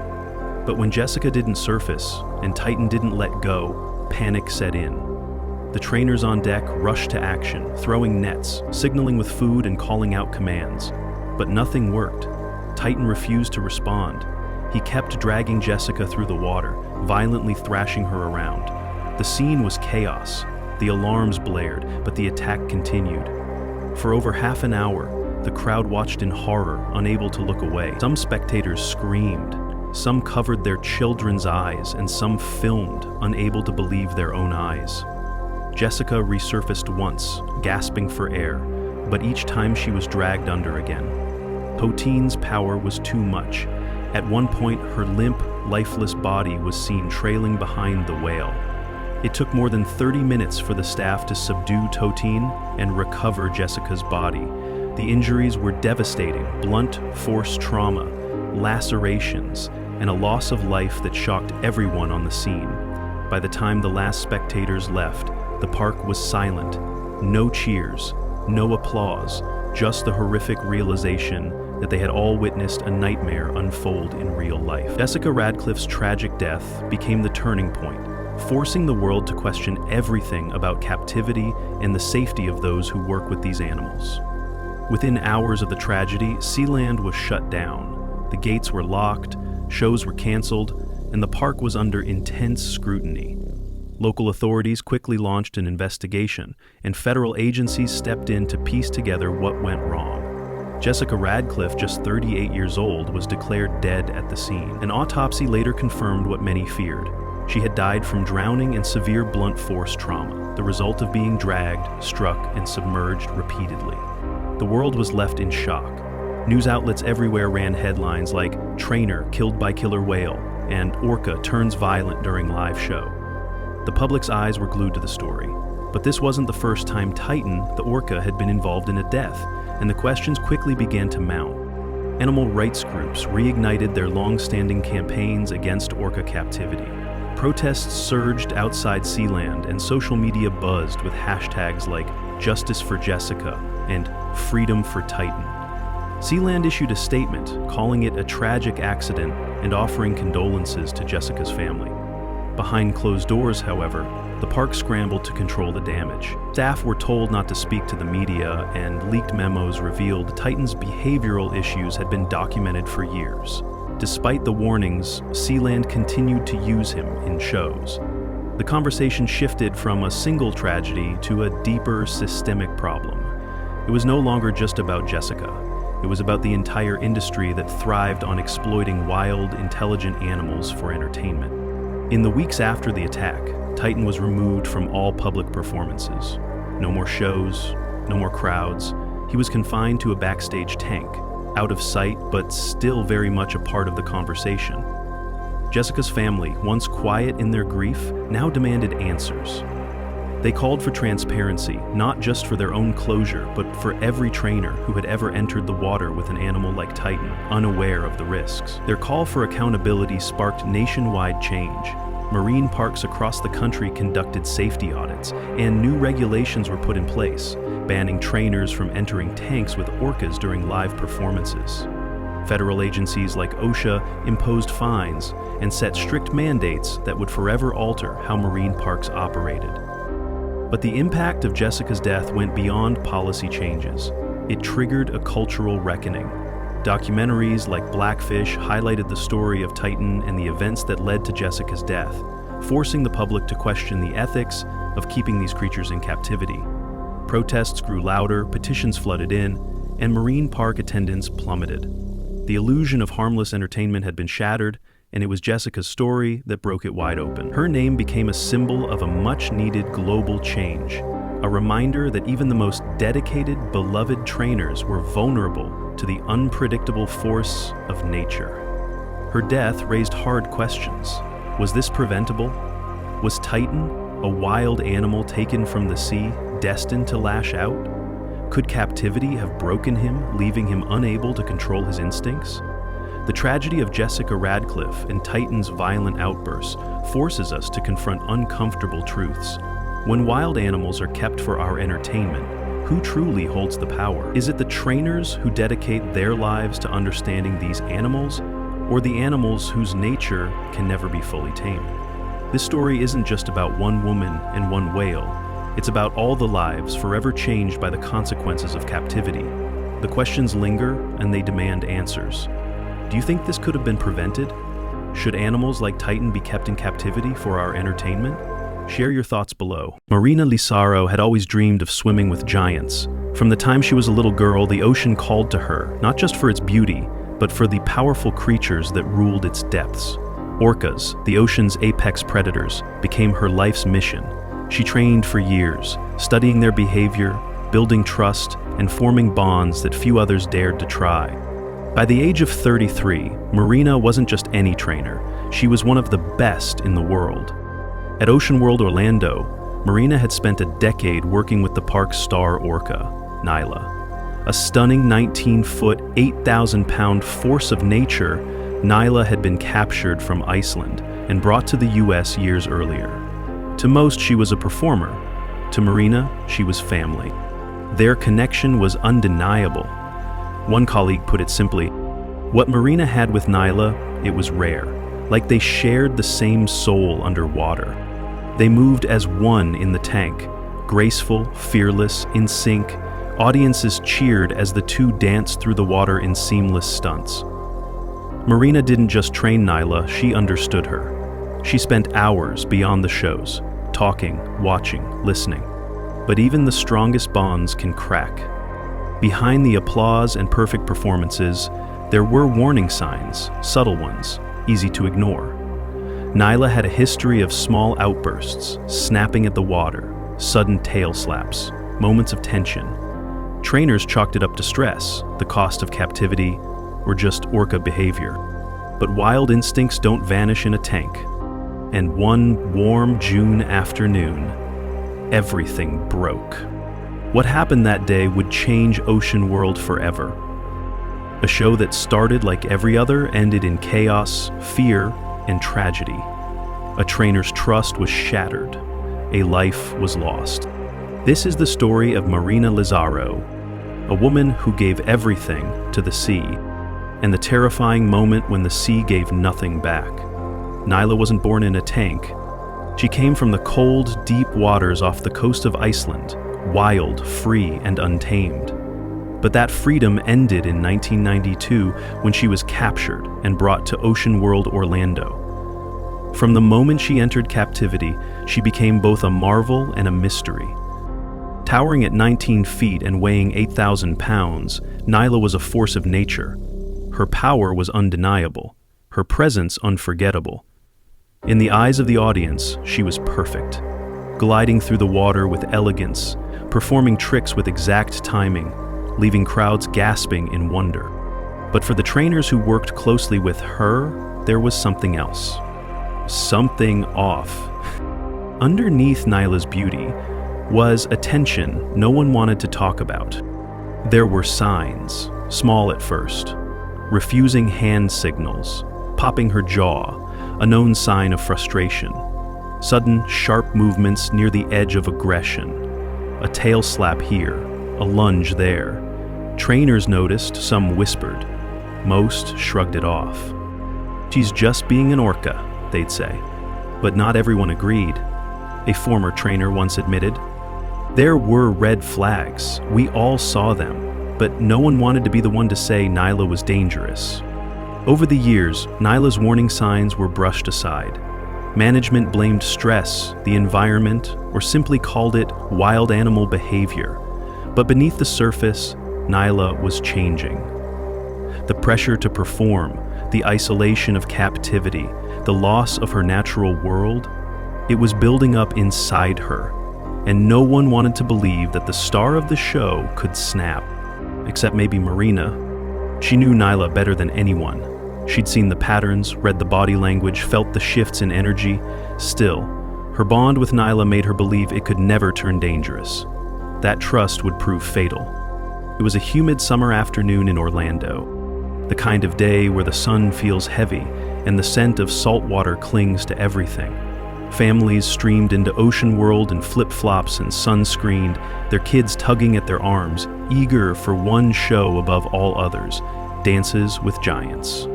But when Jessica didn't surface, and Titan didn't let go, panic set in. The trainers on deck rushed to action, throwing nets, signaling with food and calling out commands. But nothing worked. Titan refused to respond. He kept dragging Jessica through the water, violently thrashing her around. The scene was chaos. The alarms blared, but the attack continued. For over half an hour, the crowd watched in horror, unable to look away. Some spectators screamed. Some covered their children's eyes, and some filmed, unable to believe their own eyes. Jessica resurfaced once, gasping for air, but each time she was dragged under again. Potein's power was too much. At one point, her limp, lifeless body was seen trailing behind the whale. It took more than 30 minutes for the staff to subdue Potein and recover Jessica's body. The injuries were devastating: blunt force trauma, lacerations, and a loss of life that shocked everyone on the scene. By the time the last spectators left, the park was silent. No cheers, no applause, just the horrific realization that they had all witnessed a nightmare unfold in real life. Jessica Radcliffe's tragic death became the turning point, forcing the world to question everything about captivity and the safety of those who work with these animals. Within hours of the tragedy, Sealand was shut down. The gates were locked, shows were canceled, and the park was under intense scrutiny. Local authorities quickly launched an investigation, and federal agencies stepped in to piece together what went wrong. Jessica Radcliffe, just 38 years old, was declared dead at the scene. An autopsy later confirmed what many feared. She had died from drowning and severe blunt force trauma, the result of being dragged, struck, and submerged repeatedly. The world was left in shock. News outlets everywhere ran headlines like "Trainer Killed by Killer Whale" and "Orca Turns Violent During Live Show." The public's eyes were glued to the story. But this wasn't the first time Titan, the orca, had been involved in a death, and the questions quickly began to mount. Animal rights groups reignited their long-standing campaigns against orca captivity. Protests surged outside Sealand, and social media buzzed with hashtags like "Justice for Jessica" and "Freedom for Titan." Sealand issued a statement calling it a tragic accident and offering condolences to Jessica's family. Behind closed doors, however, the park scrambled to control the damage. Staff were told not to speak to the media, and leaked memos revealed Titan's behavioral issues had been documented for years. Despite the warnings, Sealand continued to use him in shows. The conversation shifted from a single tragedy to a deeper systemic problem. It was no longer just about Jessica. It was about the entire industry that thrived on exploiting wild, intelligent animals for entertainment. In the weeks after the attack, Titan was removed from all public performances. No more shows, no more crowds. He was confined to a backstage tank, out of sight but still very much a part of the conversation. Jessica's family, once quiet in their grief, now demanded answers. They called for transparency, not just for their own closure, but for every trainer who had ever entered the water with an animal like Titan, unaware of the risks. Their call for accountability sparked nationwide change. Marine parks across the country conducted safety audits, and new regulations were put in place, banning trainers from entering tanks with orcas during live performances. Federal agencies like OSHA imposed fines and set strict mandates that would forever alter how marine parks operated. But the impact of Jessica's death went beyond policy changes. It triggered a cultural reckoning. Documentaries like Blackfish highlighted the story of Titan and the events that led to Jessica's death, forcing the public to question the ethics of keeping these creatures in captivity. Protests grew louder, petitions flooded in, and marine park attendance plummeted. The illusion of harmless entertainment had been shattered, and it was Jessica's story that broke it wide open. Her name became a symbol of a much-needed global change, a reminder that even the most dedicated, beloved trainers were vulnerable to the unpredictable force of nature. Her death raised hard questions. Was this preventable? Was Titan, a wild animal taken from the sea, destined to lash out? Could captivity have broken him, leaving him unable to control his instincts? The tragedy of Jessica Radcliffe and Titan's violent outbursts forces us to confront uncomfortable truths. When wild animals are kept for our entertainment, who truly holds the power? Is it the trainers who dedicate their lives to understanding these animals, or the animals whose nature can never be fully tamed? This story isn't just about one woman and one whale. It's about all the lives forever changed by the consequences of captivity. The questions linger, and they demand answers. Do you think this could have been prevented? Should animals like Titan be kept in captivity for our entertainment? Share your thoughts below. Marina Lizaro had always dreamed of swimming with giants. From the time she was a little girl, the ocean called to her, not just for its beauty, but for the powerful creatures that ruled its depths. Orcas, the ocean's apex predators, became her life's mission. She trained for years, studying their behavior, building trust, and forming bonds that few others dared to try. By the age of 33, Marina wasn't just any trainer. She was one of the best in the world. At Ocean World Orlando, Marina had spent a decade working with the park's star orca, Nyla. A stunning 19-foot, 8,000-pound force of nature, Nyla had been captured from Iceland and brought to the US years earlier. To most, she was a performer. To Marina, she was family. Their connection was undeniable. One colleague put it simply, what Marina had with Nyla, it was rare, like they shared the same soul underwater. They moved as one in the tank, graceful, fearless, in sync. Audiences cheered as the two danced through the water in seamless stunts. Marina didn't just train Nyla, she understood her. She spent hours beyond the shows, talking, watching, listening. But even the strongest bonds can crack. Behind the applause and perfect performances, there were warning signs, subtle ones, easy to ignore. Nyla had a history of small outbursts, snapping at the water, sudden tail slaps, moments of tension. Trainers chalked it up to stress, the cost of captivity, or just orca behavior. But wild instincts don't vanish in a tank. And one warm June afternoon, everything broke. What happened that day would change Ocean World forever. A show that started like every other ended in chaos, fear, and tragedy. A trainer's trust was shattered. A life was lost. This is the story of Marina Lizaro, a woman who gave everything to the sea, and the terrifying moment when the sea gave nothing back. Nyla wasn't born in a tank. She came from the cold, deep waters off the coast of Iceland, wild, free, and untamed. But that freedom ended in 1992 when she was captured and brought to Ocean World Orlando. From the moment she entered captivity, she became both a marvel and a mystery. Towering at 19 feet and weighing 8,000 pounds, Nyla was a force of nature. Her power was undeniable, her presence unforgettable. In the eyes of the audience, she was perfect, gliding through the water with elegance, performing tricks with exact timing, leaving crowds gasping in wonder. But for the trainers who worked closely with her, there was something else. Something off. Underneath Nyla's beauty was a tension no one wanted to talk about. There were signs, small at first, refusing hand signals, popping her jaw, a known sign of frustration, sudden, sharp movements near the edge of aggression, a tail slap here, a lunge there. Trainers noticed, some whispered. Most shrugged it off. She's just being an orca, they'd say. But not everyone agreed. A former trainer once admitted, there were red flags, we all saw them, but no one wanted to be the one to say Nyla was dangerous. Over the years, Nyla's warning signs were brushed aside. Management blamed stress, the environment, or simply called it wild animal behavior. But beneath the surface, Nyla was changing. The pressure to perform, the isolation of captivity, the loss of her natural world. It was building up inside her, and no one wanted to believe that the star of the show could snap, except maybe Marina. She knew Nyla better than anyone. She'd seen the patterns, read the body language, felt the shifts in energy. Still, her bond with Nyla made her believe it could never turn dangerous. That trust would prove fatal. It was a humid summer afternoon in Orlando, the kind of day where the sun feels heavy and the scent of salt water clings to everything. Families streamed into Ocean World in flip-flops and sunscreened, their kids tugging at their arms, eager for one show above all others, Dances with Giants.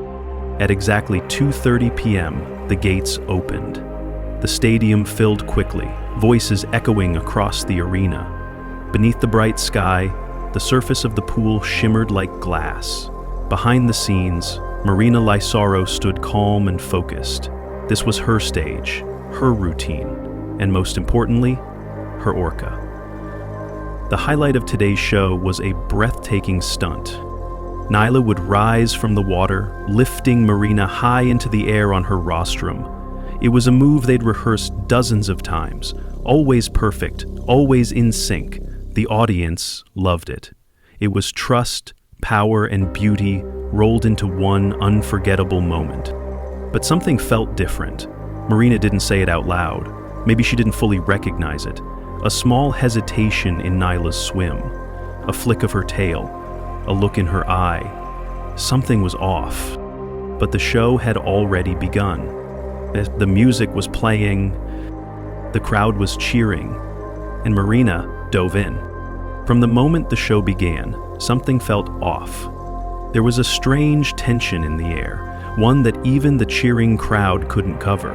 At exactly 2:30 p.m., the gates opened. The stadium filled quickly, voices echoing across the arena. Beneath the bright sky, the surface of the pool shimmered like glass. Behind the scenes, Marina Lysaro stood calm and focused. This was her stage, her routine, and most importantly, her Orca. The highlight of today's show was a breathtaking stunt. Nyla would rise from the water, lifting Marina high into the air on her rostrum. It was a move they'd rehearsed dozens of times, always perfect, always in sync. The audience loved it. It was trust, power, and beauty rolled into one unforgettable moment. But something felt different. Marina didn't say it out loud. Maybe she didn't fully recognize it. A small hesitation in Nyla's swim, a flick of her tail, a look in her eye. Something was off. But the show had already begun. The music was playing, the crowd was cheering, and Marina dove in. From the moment the show began, something felt off. There was a strange tension in the air, one that even the cheering crowd couldn't cover.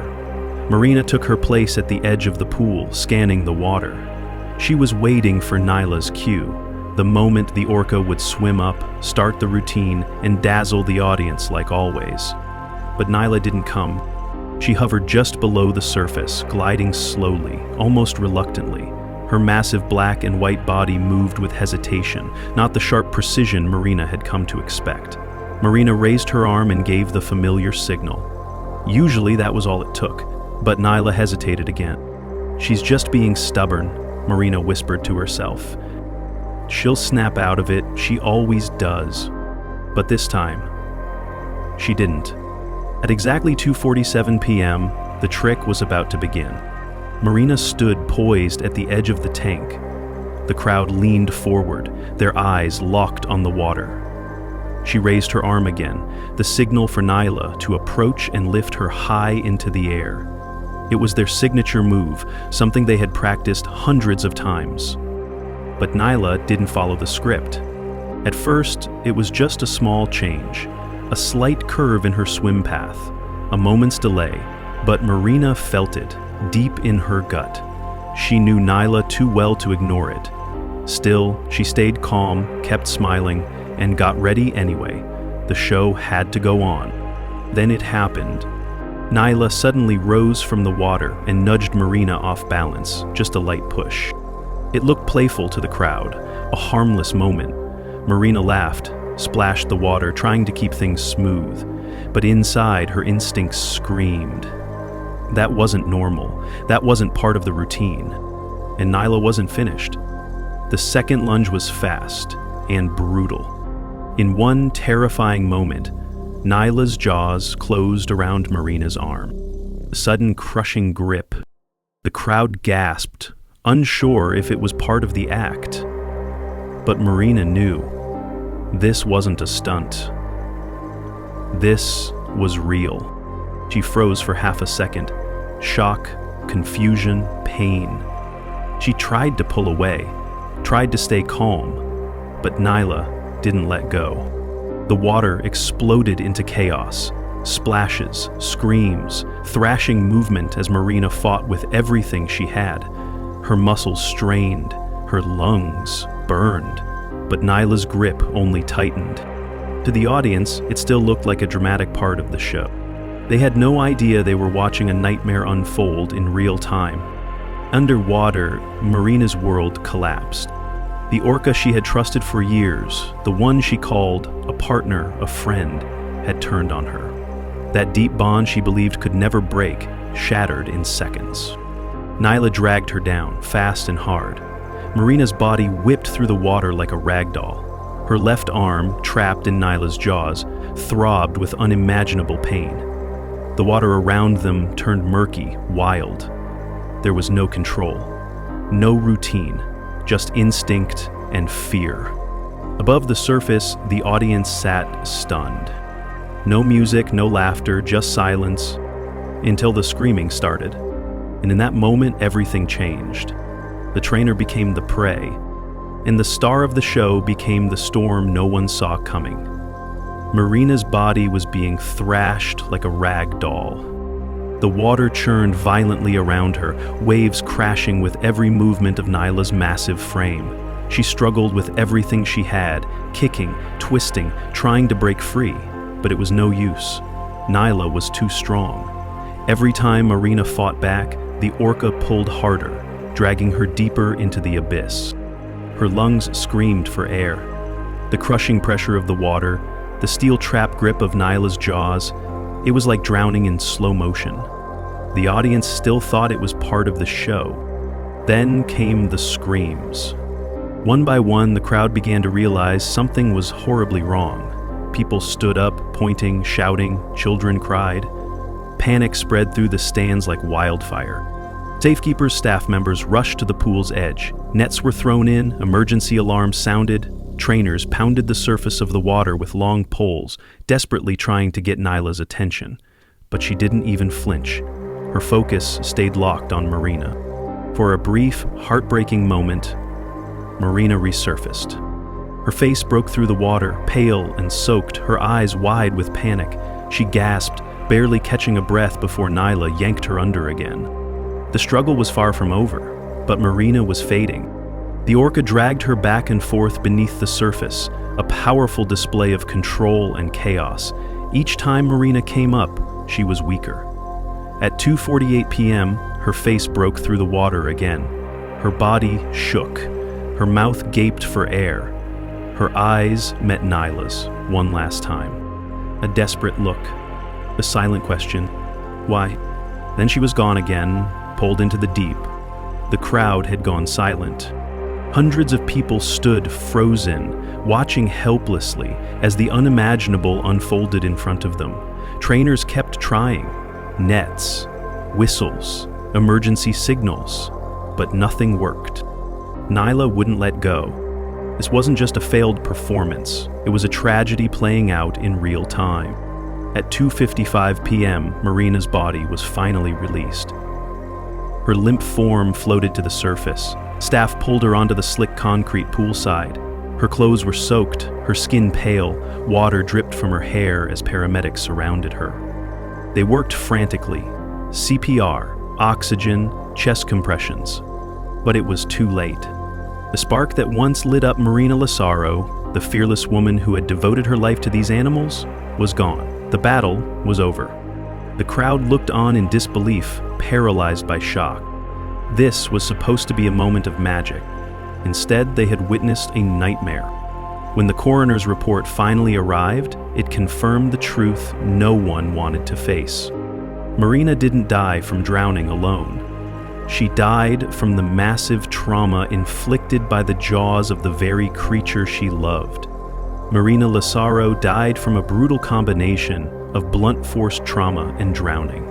Marina took her place at the edge of the pool, scanning the water. She was waiting for Nyla's cue, the moment the Orca would swim up, start the routine, and dazzle the audience like always. But Nyla didn't come. She hovered just below the surface, gliding slowly, almost reluctantly. Her massive black and white body moved with hesitation, not the sharp precision Marina had come to expect. Marina raised her arm and gave the familiar signal. Usually that was all it took, but Nyla hesitated again. "She's just being stubborn," Marina whispered to herself. "She'll snap out of it, she always does." But this time, she didn't. At exactly 2:47 p.m., the trick was about to begin. Marina stood poised at the edge of the tank. The crowd leaned forward, their eyes locked on the water. She raised her arm again, the signal for Nyla to approach and lift her high into the air. It was their signature move, something they had practiced hundreds of times. But Nyla didn't follow the script. At first, it was just a small change, a slight curve in her swim path, a moment's delay, but Marina felt it, deep in her gut. She knew Nyla too well to ignore it. Still, she stayed calm, kept smiling, and got ready anyway. The show had to go on. Then it happened. Nyla suddenly rose from the water and nudged Marina off balance, just a light push. It looked playful to the crowd, a harmless moment. Marina laughed, splashed the water, trying to keep things smooth. But inside, her instincts screamed. That wasn't normal. That wasn't part of the routine. And Nyla wasn't finished. The second lunge was fast and brutal. In one terrifying moment, Nyla's jaws closed around Marina's arm. A sudden crushing grip. The crowd gasped, unsure if it was part of the act. But Marina knew. This wasn't a stunt. This was real. She froze for half a second. Shock, confusion, pain. She tried to pull away, tried to stay calm, but Nyla didn't let go. The water exploded into chaos. Splashes, screams, thrashing movement as Marina fought with everything she had. Her muscles strained, her lungs burned, but Nyla's grip only tightened. To the audience, it still looked like a dramatic part of the show. They had no idea they were watching a nightmare unfold in real time. Underwater, Marina's world collapsed. The Orca she had trusted for years, the one she called a partner, a friend, had turned on her. That deep bond she believed could never break shattered in seconds. Nyla dragged her down, fast and hard. Marina's body whipped through the water like a rag doll. Her left arm, trapped in Nyla's jaws, throbbed with unimaginable pain. The water around them turned murky, wild. There was no control, no routine, just instinct and fear. Above the surface, the audience sat stunned. No music, no laughter, just silence, until the screaming started. And in that moment, everything changed. The trainer became the prey, and the star of the show became the storm no one saw coming. Marina's body was being thrashed like a rag doll. The water churned violently around her, waves crashing with every movement of Nyla's massive frame. She struggled with everything she had, kicking, twisting, trying to break free, but it was no use. Nyla was too strong. Every time Marina fought back, the orca pulled harder, dragging her deeper into the abyss. Her lungs screamed for air. The crushing pressure of the water, the steel trap grip of Nyla's jaws, it was like drowning in slow motion. The audience still thought it was part of the show. Then came the screams. One by one, the crowd began to realize something was horribly wrong. People stood up, pointing, shouting, children cried. Panic spread through the stands like wildfire. Safekeepers' staff members rushed to the pool's edge. Nets were thrown in, emergency alarms sounded. Trainers pounded the surface of the water with long poles, desperately trying to get Nyla's attention. But she didn't even flinch. Her focus stayed locked on Marina. For a brief, heartbreaking moment, Marina resurfaced. Her face broke through the water, pale and soaked, her eyes wide with panic. She gasped, barely catching a breath before Nyla yanked her under again. The struggle was far from over, but Marina was fading. The orca dragged her back and forth beneath the surface, a powerful display of control and chaos. Each time Marina came up, she was weaker. At 2:48 p.m., her face broke through the water again. Her body shook. Her mouth gaped for air. Her eyes met Nyla's one last time. A desperate look. A silent question. Why? Then she was gone again, pulled into the deep. The crowd had gone silent. Hundreds of people stood frozen, watching helplessly as the unimaginable unfolded in front of them. Trainers kept trying. Nets, whistles, emergency signals, but nothing worked. Nyla wouldn't let go. This wasn't just a failed performance, it was a tragedy playing out in real time. At 2:55 p.m., Marina's body was finally released. Her limp form floated to the surface. Staff pulled her onto the slick concrete poolside. Her clothes were soaked, her skin pale, water dripped from her hair as paramedics surrounded her. They worked frantically. CPR, oxygen, chest compressions. But it was too late. The spark that once lit up Marina Lazaro, the fearless woman who had devoted her life to these animals, was gone. The battle was over. The crowd looked on in disbelief, paralyzed by shock. This was supposed to be a moment of magic. Instead, they had witnessed a nightmare. When the coroner's report finally arrived, it confirmed the truth no one wanted to face. Marina didn't die from drowning alone. She died from the massive trauma inflicted by the jaws of the very creature she loved. Marina Lazaro died from a brutal combination of blunt force trauma and drowning.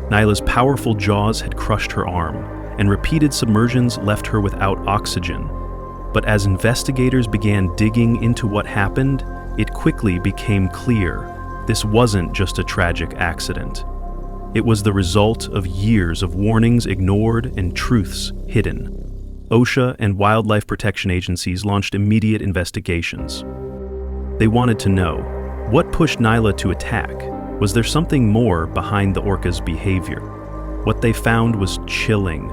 Nyla's powerful jaws had crushed her arm, and repeated submersions left her without oxygen. But as investigators began digging into what happened, it quickly became clear this wasn't just a tragic accident. It was the result of years of warnings ignored and truths hidden. OSHA and wildlife protection agencies launched immediate investigations. They wanted to know, what pushed Nyla to attack? Was there something more behind the orca's behavior? What they found was chilling.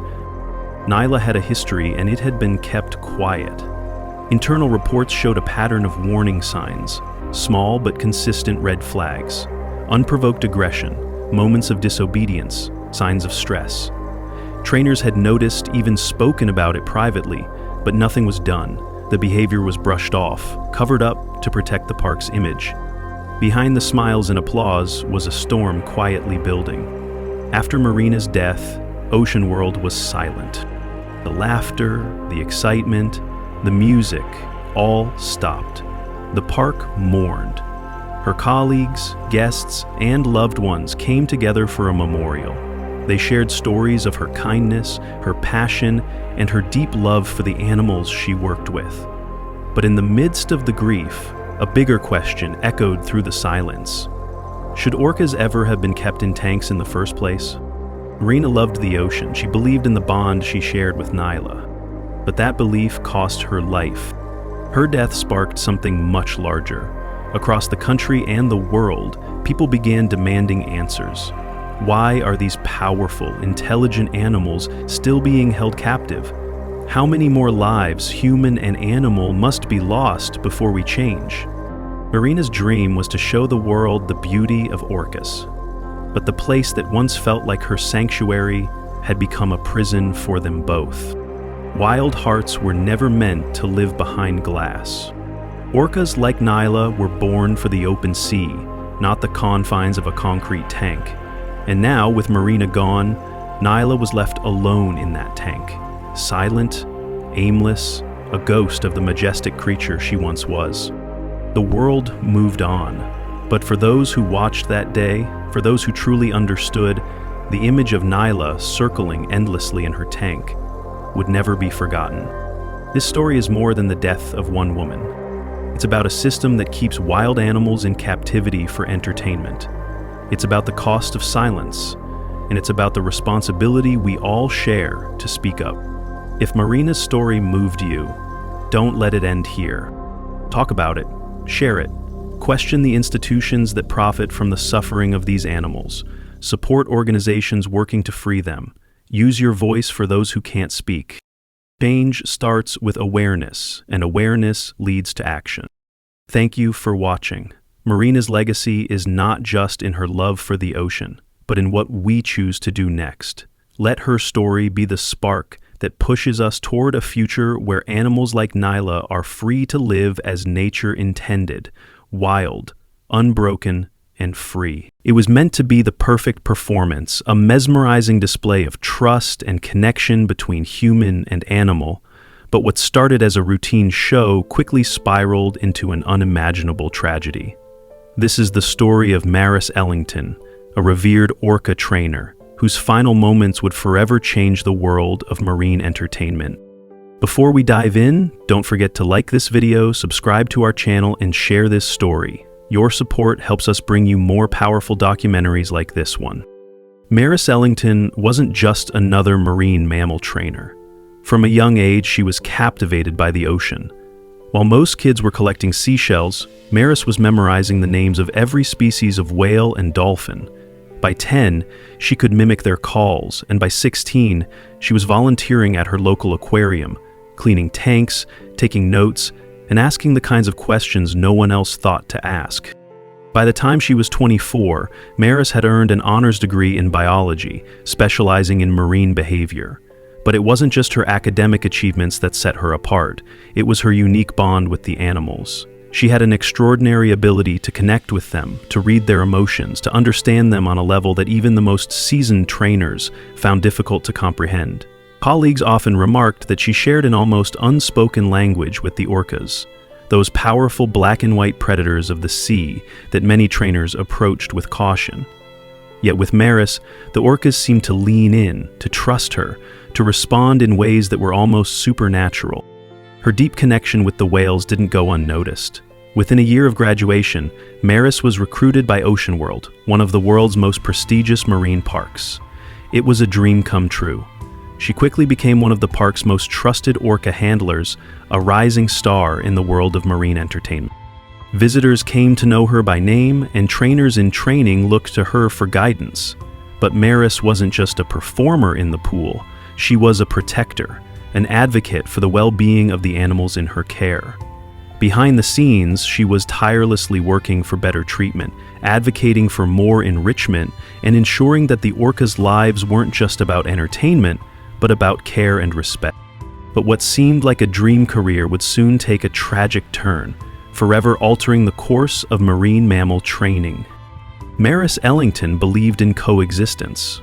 Nyla had a history and it had been kept quiet. Internal reports showed a pattern of warning signs, small but consistent red flags, unprovoked aggression, moments of disobedience, signs of stress. Trainers had noticed, even spoken about it privately, but nothing was done. The behavior was brushed off, covered up to protect the park's image. Behind the smiles and applause was a storm quietly building. After Marina's death, Ocean World was silent. The laughter, the excitement, the music all stopped. The park mourned. Her colleagues, guests, and loved ones came together for a memorial. They shared stories of her kindness, her passion, and her deep love for the animals she worked with. But in the midst of the grief, a bigger question echoed through the silence. Should orcas ever have been kept in tanks in the first place? Marina loved the ocean. She believed in the bond she shared with Nyla. But that belief cost her life. Her death sparked something much larger. Across the country and the world, people began demanding answers. Why are these powerful, intelligent animals still being held captive? How many more lives, human and animal, must be lost before we change? Marina's dream was to show the world the beauty of orcas. But the place that once felt like her sanctuary had become a prison for them both. Wild hearts were never meant to live behind glass. Orcas like Nyla were born for the open sea, not the confines of a concrete tank. And now, with Marina gone, Nyla was left alone in that tank, silent, aimless, a ghost of the majestic creature she once was. The world moved on, but for those who watched that day, for those who truly understood, the image of Nyla circling endlessly in her tank would never be forgotten. This story is more than the death of one woman. It's about a system that keeps wild animals in captivity for entertainment. It's about the cost of silence, and it's about the responsibility we all share to speak up. If Marina's story moved you, don't let it end here. Talk about it, share it, question the institutions that profit from the suffering of these animals, support organizations working to free them, use your voice for those who can't speak. Change starts with awareness, and awareness leads to action. Thank you for watching. Marina's legacy is not just in her love for the ocean, but in what we choose to do next. Let her story be the spark that pushes us toward a future where animals like Nyla are free to live as nature intended, wild, unbroken, and free. It was meant to be the perfect performance, a mesmerizing display of trust and connection between human and animal. But what started as a routine show quickly spiraled into an unimaginable tragedy. This is the story of Maris Ellington, a revered orca trainer, whose final moments would forever change the world of marine entertainment. Before we dive in, don't forget to like this video, subscribe to our channel, and share this story. Your support helps us bring you more powerful documentaries like this one. Maris Ellington wasn't just another marine mammal trainer. From a young age, she was captivated by the ocean. While most kids were collecting seashells, Maris was memorizing the names of every species of whale and dolphin. By 10, she could mimic their calls, and by 16, she was volunteering at her local aquarium, cleaning tanks, taking notes, and asking the kinds of questions no one else thought to ask. By the time she was 24, Maris had earned an honors degree in biology, specializing in marine behavior. But it wasn't just her academic achievements that set her apart. It was her unique bond with the animals. She had an extraordinary ability to connect with them, to read their emotions, to understand them on a level that even the most seasoned trainers found difficult to comprehend. Colleagues often remarked that she shared an almost unspoken language with the orcas, those powerful black and white predators of the sea that many trainers approached with caution. Yet with Maris, the orcas seemed to lean in, to trust her, to respond in ways that were almost supernatural. Her deep connection with the whales didn't go unnoticed. Within a year of graduation, Maris was recruited by Ocean World, one of the world's most prestigious marine parks. It was a dream come true. She quickly became one of the park's most trusted orca handlers, a rising star in the world of marine entertainment. Visitors came to know her by name, and trainers in training looked to her for guidance. But Maris wasn't just a performer in the pool, she was a protector, an advocate for the well-being of the animals in her care. Behind the scenes, she was tirelessly working for better treatment, advocating for more enrichment, and ensuring that the orcas' lives weren't just about entertainment, but about care and respect. But what seemed like a dream career would soon take a tragic turn. forever altering the course of marine mammal training. Maris Ellington believed in coexistence.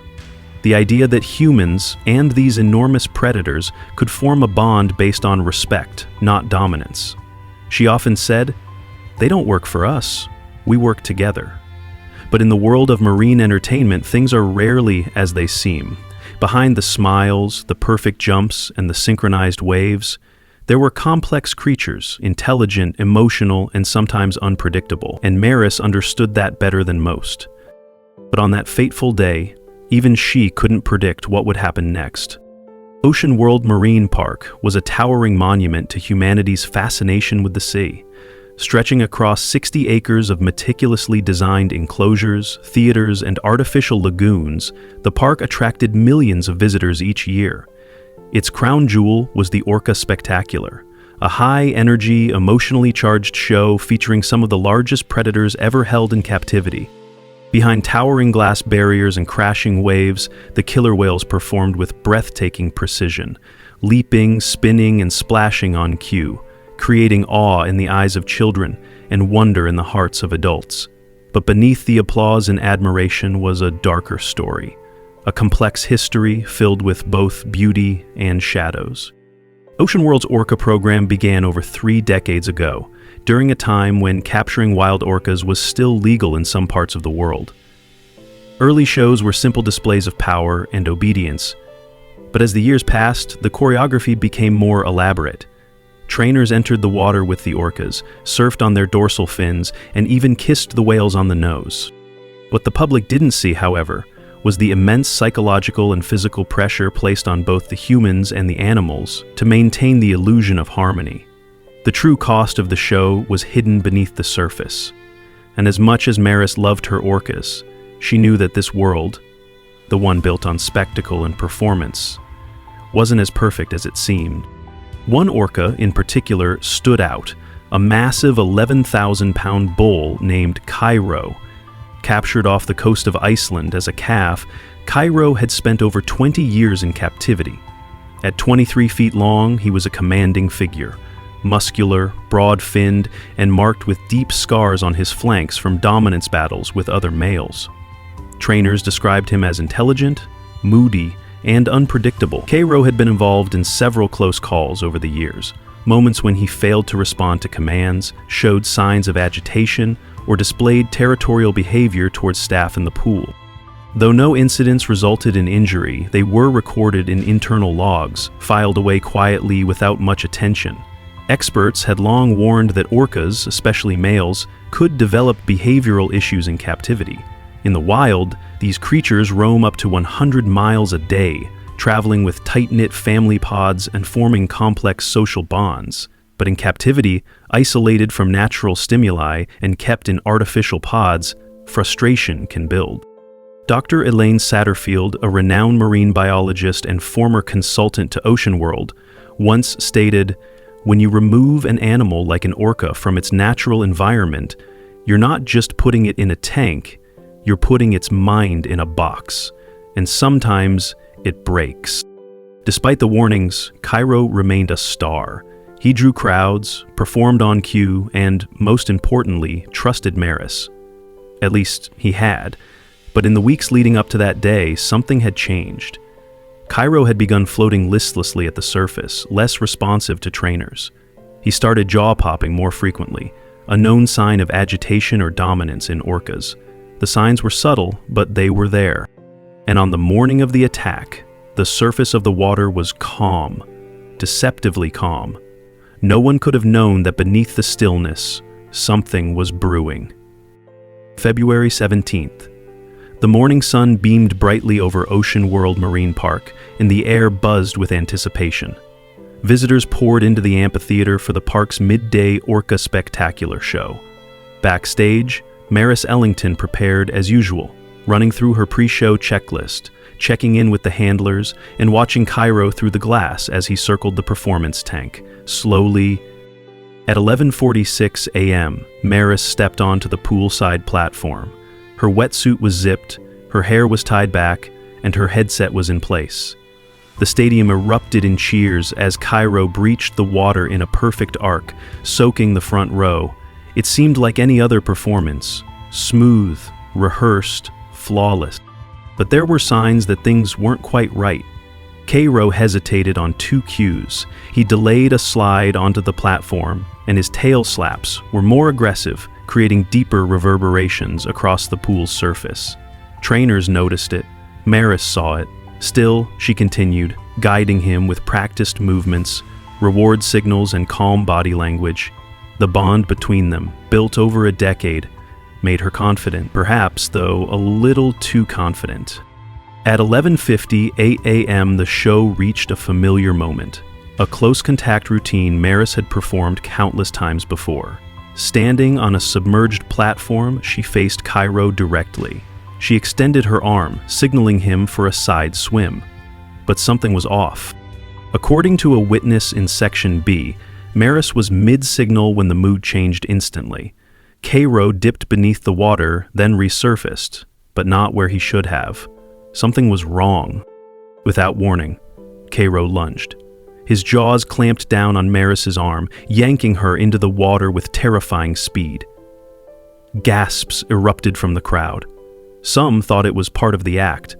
The idea that humans and these enormous predators could form a bond based on respect, not dominance. She often said, "They don't work for us, we work together." But in the world of marine entertainment, things are rarely as they seem. Behind the smiles, the perfect jumps, and the synchronized waves, there were complex creatures, intelligent, emotional, and sometimes unpredictable, and Maris understood that better than most. But on that fateful day, even she couldn't predict what would happen next. Ocean World Marine Park was a towering monument to humanity's fascination with the sea. Stretching across 60 acres of meticulously designed enclosures, theaters, and artificial lagoons, the park attracted millions of visitors each year. Its crown jewel was the Orca Spectacular, a high-energy, emotionally charged show featuring some of the largest predators ever held in captivity. Behind towering glass barriers and crashing waves, the killer whales performed with breathtaking precision, leaping, spinning, and splashing on cue, creating awe in the eyes of children and wonder in the hearts of adults. But beneath the applause and admiration was a darker story, a complex history filled with both beauty and shadows. Ocean World's Orca program began over 3 decades ago, during a time when capturing wild orcas was still legal in some parts of the world. Early shows were simple displays of power and obedience, but as the years passed, the choreography became more elaborate. Trainers entered the water with the orcas, surfed on their dorsal fins, and even kissed the whales on the nose. What the public didn't see, however, was the immense psychological and physical pressure placed on both the humans and the animals to maintain the illusion of harmony. The true cost of the show was hidden beneath the surface, and as much as Maris loved her orcas, she knew that this world, the one built on spectacle and performance, wasn't as perfect as it seemed. One orca in particular stood out, a massive 11,000-pound bull named Cairo. Captured off the coast of Iceland as a calf, Cairo had spent over 20 years in captivity. At 23 feet long, he was a commanding figure, muscular, broad-finned, and marked with deep scars on his flanks from dominance battles with other males. Trainers described him as intelligent, moody, and unpredictable. Cairo had been involved in several close calls over the years, moments when he failed to respond to commands, showed signs of agitation, or displayed territorial behavior towards staff in the pool. Though no incidents resulted in injury, they were recorded in internal logs, filed away quietly without much attention. Experts had long warned that orcas, especially males, could develop behavioral issues in captivity. In the wild, these creatures roam up to 100 miles a day, traveling with tight-knit family pods and forming complex social bonds. But in captivity, isolated from natural stimuli and kept in artificial pods, frustration can build. Dr. Elaine Satterfield, a renowned marine biologist and former consultant to Ocean World, once stated, "When you remove an animal like an orca from its natural environment, you're not just putting it in a tank, you're putting its mind in a box, and sometimes it breaks." Despite the warnings, Cairo remained a star. He drew crowds, performed on cue, and, most importantly, trusted Maris. At least, he had. But in the weeks leading up to that day, something had changed. Cairo had begun floating listlessly at the surface, less responsive to trainers. He started jaw-popping more frequently, a known sign of agitation or dominance in orcas. The signs were subtle, but they were there. And on the morning of the attack, the surface of the water was calm, deceptively calm. No one could have known that beneath the stillness, something was brewing. February 17th. The morning sun beamed brightly over Ocean World Marine Park, and the air buzzed with anticipation. Visitors poured into the amphitheater for the park's midday Orca Spectacular show. Backstage, Maris Ellington prepared as usual, running through her pre-show checklist, checking in with the handlers, and watching Cairo through the glass as he circled the performance tank, slowly. At 11:46 a.m., Maris stepped onto the poolside platform. Her wetsuit was zipped, her hair was tied back, and her headset was in place. The stadium erupted in cheers as Cairo breached the water in a perfect arc, soaking the front row, It seemed like any other performance, smooth, rehearsed, flawless. But there were signs that things weren't quite right. Cairo hesitated on 2 cues. He delayed a slide onto the platform, and his tail slaps were more aggressive, creating deeper reverberations across the pool's surface. Trainers noticed it. Maris saw it. Still, she continued, guiding him with practiced movements, reward signals, and calm body language. The bond between them, built over a decade, made her confident, perhaps, though, a little too confident. At 11:58 a.m., the show reached a familiar moment. A close contact routine Maris had performed countless times before. Standing on a submerged platform, she faced Cairo directly. She extended her arm, signaling him for a side swim. But something was off. According to a witness in Section B, Maris was mid-signal when the mood changed instantly. Cairo dipped beneath the water, then resurfaced, but not where he should have. Something was wrong. Without warning, Cairo lunged. His jaws clamped down on Maris's arm, yanking her into the water with terrifying speed. Gasps erupted from the crowd. Some thought it was part of the act.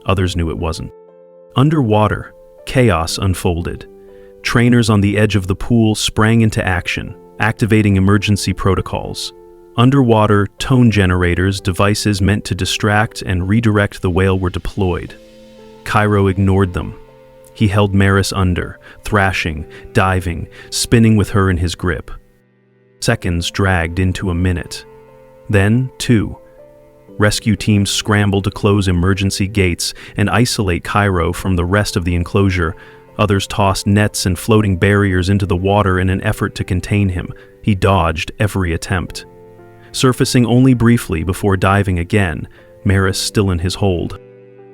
Others knew it wasn't. Underwater, chaos unfolded. Trainers on the edge of the pool sprang into action, activating emergency protocols. Underwater tone generators, devices meant to distract and redirect the whale, were deployed. Cairo ignored them. He held Maris under, thrashing, diving, spinning with her in his grip. Seconds dragged into a minute. Then, 2. Rescue teams scrambled to close emergency gates and isolate Cairo from the rest of the enclosure. Others tossed nets and floating barriers into the water in an effort to contain him. He dodged every attempt. Surfacing only briefly before diving again, Maris still in his hold.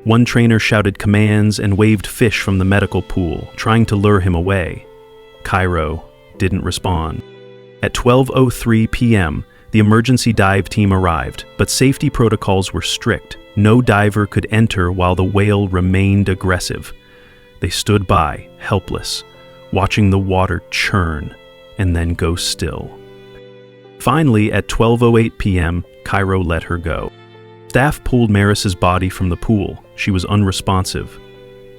One trainer shouted commands and waved fish from the medical pool, trying to lure him away. Cairo didn't respond. At 12:03 p.m., the emergency dive team arrived, but safety protocols were strict. No diver could enter while the whale remained aggressive. They stood by, helpless, watching the water churn and then go still. Finally, at 12:08 p.m., Cairo let her go. Staff pulled Maris's body from the pool. She was unresponsive.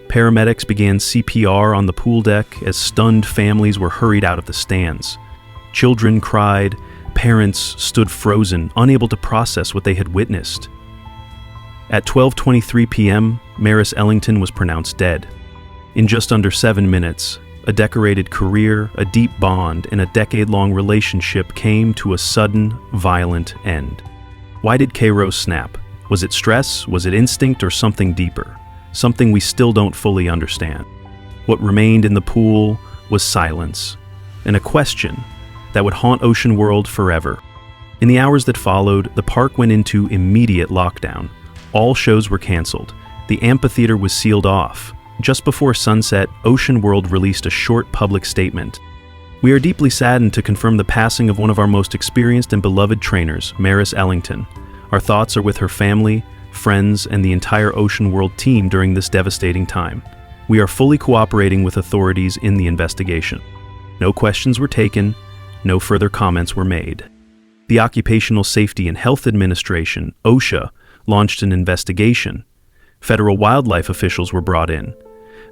Paramedics began CPR on the pool deck as stunned families were hurried out of the stands. Children cried. Parents stood frozen, unable to process what they had witnessed. At 12:23 p.m., Maris Ellington was pronounced dead. In just under 7 minutes, a decorated career, a deep bond, and a decade-long relationship came to a sudden, violent end. Why did Cairo snap? Was it stress? Was it instinct? Or something deeper? Something we still don't fully understand. What remained in the pool was silence, and a question that would haunt Ocean World forever. In the hours that followed, the park went into immediate lockdown. All shows were canceled. The amphitheater was sealed off. Just before sunset, Ocean World released a short public statement. "We are deeply saddened to confirm the passing of one of our most experienced and beloved trainers, Maris Ellington. Our thoughts are with her family, friends, and the entire Ocean World team during this devastating time. We are fully cooperating with authorities in the investigation." No questions were taken. No further comments were made. The Occupational Safety and Health Administration, OSHA, launched an investigation. Federal wildlife officials were brought in.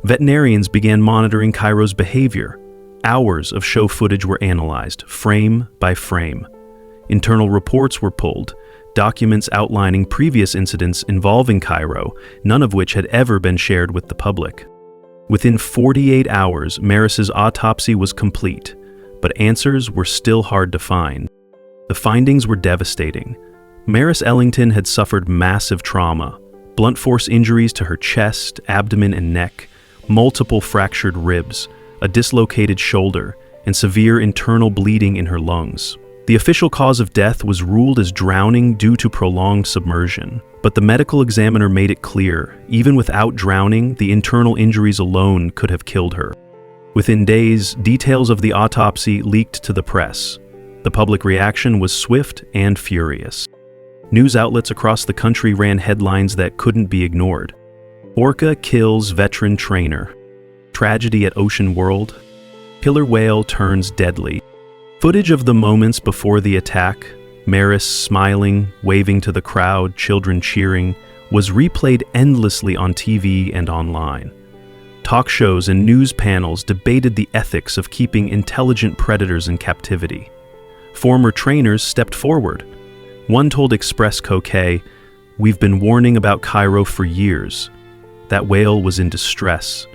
Veterinarians began monitoring Cairo's behavior. Hours of show footage were analyzed, frame by frame. Internal reports were pulled, documents outlining previous incidents involving Cairo, none of which had ever been shared with the public. Within 48 hours, Maris's autopsy was complete, but answers were still hard to find. The findings were devastating. Maris Ellington had suffered massive trauma, blunt force injuries to her chest, abdomen, and neck, multiple fractured ribs, a dislocated shoulder, and severe internal bleeding in her lungs. The official cause of death was ruled as drowning due to prolonged submersion, but the medical examiner made it clear, even without drowning, the internal injuries alone could have killed her. Within days, details of the autopsy leaked to the press. The public reaction was swift and furious. News outlets across the country ran headlines that couldn't be ignored. Orca kills veteran trainer. Tragedy at Ocean World. Killer whale turns deadly. Footage of the moments before the attack, Maris smiling, waving to the crowd, children cheering, was replayed endlessly on TV and online. Talk shows and news panels debated the ethics of keeping intelligent predators in captivity. Former trainers stepped forward. One told Express Coquet, "We've been warning about Cairo for years. That whale was in distress.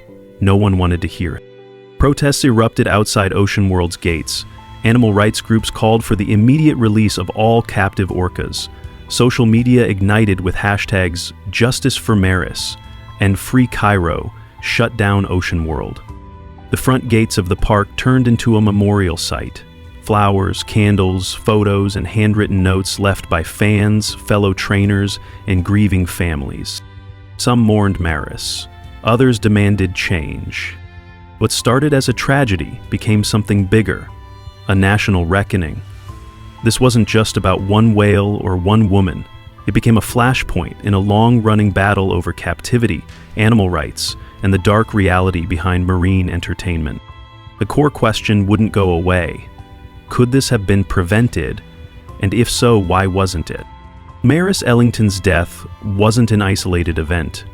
No one wanted to hear it." Protests erupted outside Ocean World's gates. Animal rights groups called for the immediate release of all captive orcas. Social media ignited with hashtags Justice for Maris and Free Cairo, shut down Ocean World. The front gates of the park turned into a memorial site. Flowers, candles, photos, and handwritten notes left by fans, fellow trainers, and grieving families. Some mourned Maris. Others demanded change. What started as a tragedy became something bigger, a national reckoning. This wasn't just about one whale or one woman. It became a flashpoint in a long-running battle over captivity, animal rights, and the dark reality behind marine entertainment. The core question wouldn't go away. Could this have been prevented? And if so, why wasn't it? Maris Ellington's death wasn't an isolated event.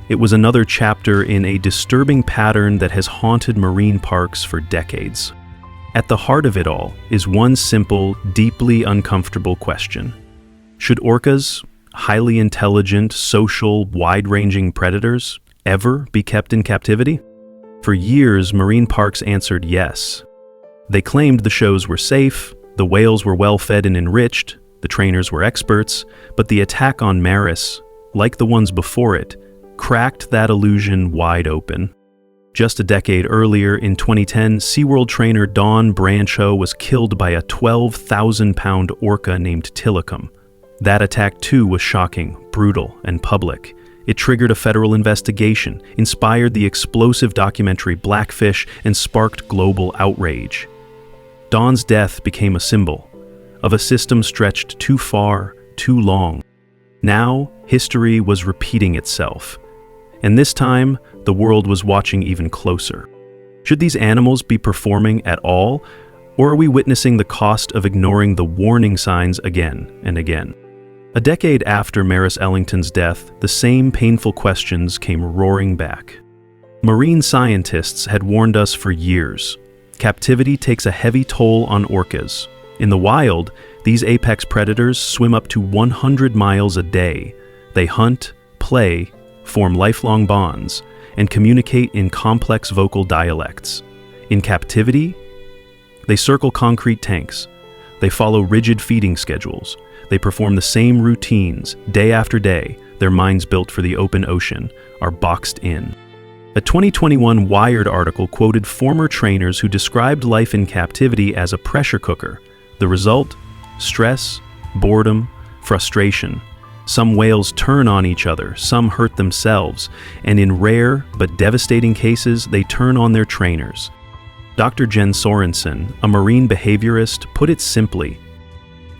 It was another chapter in a disturbing pattern that has haunted marine parks for decades. At the heart of it all is one simple, deeply uncomfortable question. Should orcas, highly intelligent, social, wide-ranging predators, ever be kept in captivity? For years, marine parks answered yes. They claimed the shows were safe, the whales were well-fed and enriched, the trainers were experts, but the attack on Maris, like the ones before it, cracked that illusion wide open. Just a decade earlier, in 2010, SeaWorld trainer Dawn Brancheau was killed by a 12,000-pound orca named Tilikum. That attack too was shocking, brutal, and public. It triggered a federal investigation, inspired the explosive documentary Blackfish, and sparked global outrage. Dawn's death became a symbol of a system stretched too far, too long. Now, history was repeating itself. And this time, the world was watching even closer. Should these animals be performing at all, or are we witnessing the cost of ignoring the warning signs again and again? A decade after Maris Ellington's death, the same painful questions came roaring back. Marine scientists had warned us for years. Captivity takes a heavy toll on orcas. In the wild, these apex predators swim up to 100 miles a day. They hunt, play, form lifelong bonds, and communicate in complex vocal dialects. In captivity, they circle concrete tanks. They follow rigid feeding schedules. They perform the same routines day after day. Their minds built for the open ocean are boxed in. A 2021 Wired article quoted former trainers who described life in captivity as a pressure cooker. The result? Stress, boredom, frustration. Some whales turn on each other, some hurt themselves, and in rare but devastating cases, they turn on their trainers. Dr. Jen Sorensen, a marine behaviorist, put it simply: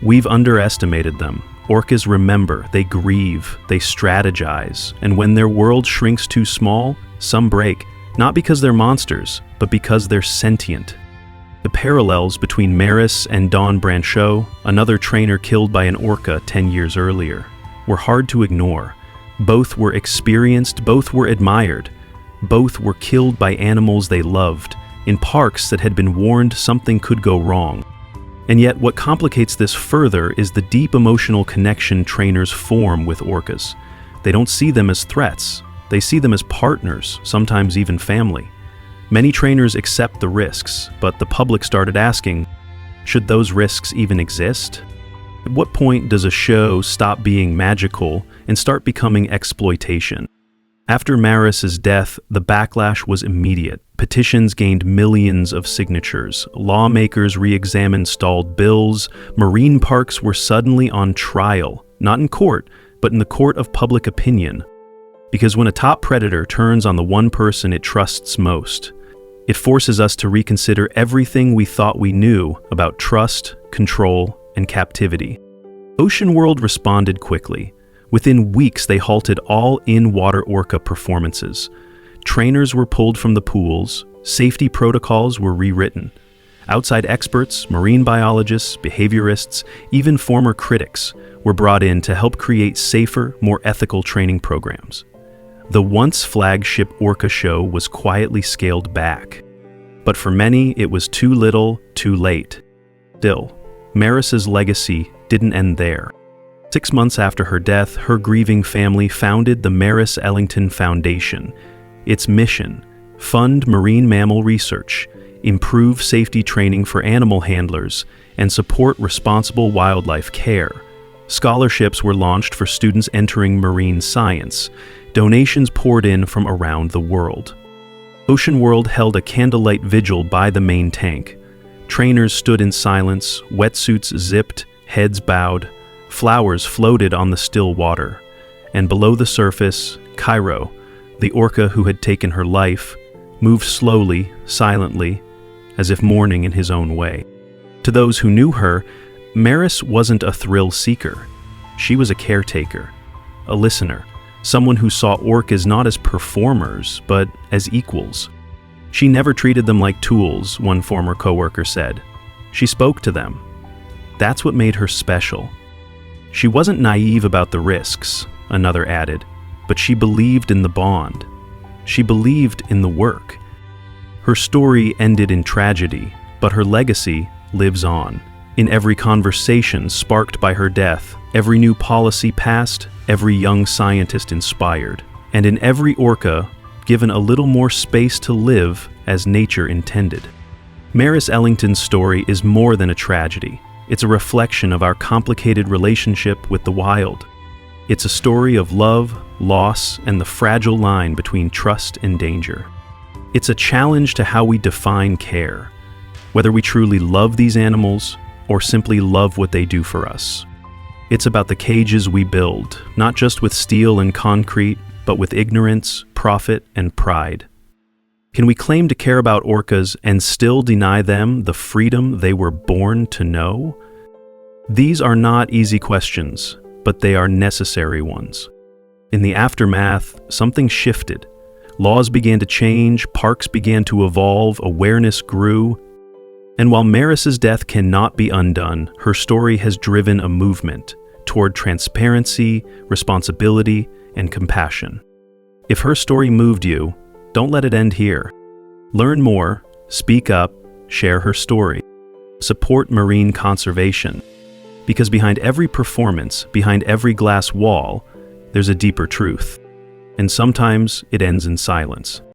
"We've underestimated them. Orcas remember, they grieve, they strategize, and when their world shrinks too small, some break, not because they're monsters, but because they're sentient." The parallels between Maris and Dawn Brancheau, another trainer killed by an orca 10 years earlier, were hard to ignore. Both were experienced, both were admired, both were killed by animals they loved, in parks that had been warned something could go wrong. And yet, what complicates this further is the deep emotional connection trainers form with orcas. They don't see them as threats. They see them as partners, sometimes even family. Many trainers accept the risks, but the public started asking, should those risks even exist? At what point does a show stop being magical and start becoming exploitation? After Maris's death, the backlash was immediate. Petitions gained millions of signatures. Lawmakers re-examined stalled bills. Marine parks were suddenly on trial, not in court, but in the court of public opinion. Because when a top predator turns on the one person it trusts most, it forces us to reconsider everything we thought we knew about trust, control, and captivity. Ocean World responded quickly. Within weeks, they halted all in-water orca performances. Trainers were pulled from the pools, safety protocols were rewritten. Outside experts, marine biologists, behaviorists, even former critics were brought in to help create safer, more ethical training programs. The once flagship Orca show was quietly scaled back. But for many, it was too little, too late. Still, Maris's legacy didn't end there. 6 months after her death, her grieving family founded the Maris Ellington Foundation. Its mission: fund marine mammal research, improve safety training for animal handlers, and support responsible wildlife care. Scholarships were launched for students entering marine science. Donations poured in from around the world. Ocean World held a candlelight vigil by the main tank. Trainers stood in silence, wetsuits zipped, heads bowed. Flowers floated on the still water. And below the surface, Cairo, the orca who had taken her life, moved slowly, silently, as if mourning in his own way. To those who knew her, Maris wasn't a thrill seeker. She was a caretaker, a listener, someone who saw orcas not as performers, but as equals. She never treated them like tools, one former coworker said. She spoke to them. That's what made her special. She wasn't naive about the risks, another added, but she believed in the bond. She believed in the work. Her story ended in tragedy, but her legacy lives on. In every conversation sparked by her death, every new policy passed, every young scientist inspired, and in every orca given a little more space to live as nature intended. Maris Ellington's story is more than a tragedy. It's a reflection of our complicated relationship with the wild. It's a story of love, loss, and the fragile line between trust and danger. It's a challenge to how we define care, whether we truly love these animals or simply love what they do for us. It's about the cages we build, not just with steel and concrete, but with ignorance, profit, and pride. Can we claim to care about orcas and still deny them the freedom they were born to know? These are not easy questions, but they are necessary ones. In the aftermath, something shifted. Laws began to change, parks began to evolve, awareness grew. And while Maris's death cannot be undone, her story has driven a movement toward transparency, responsibility, and compassion. If her story moved you, don't let it end here. Learn more, speak up, share her story. Support marine conservation. Because behind every performance, behind every glass wall, there's a deeper truth. And sometimes it ends in silence.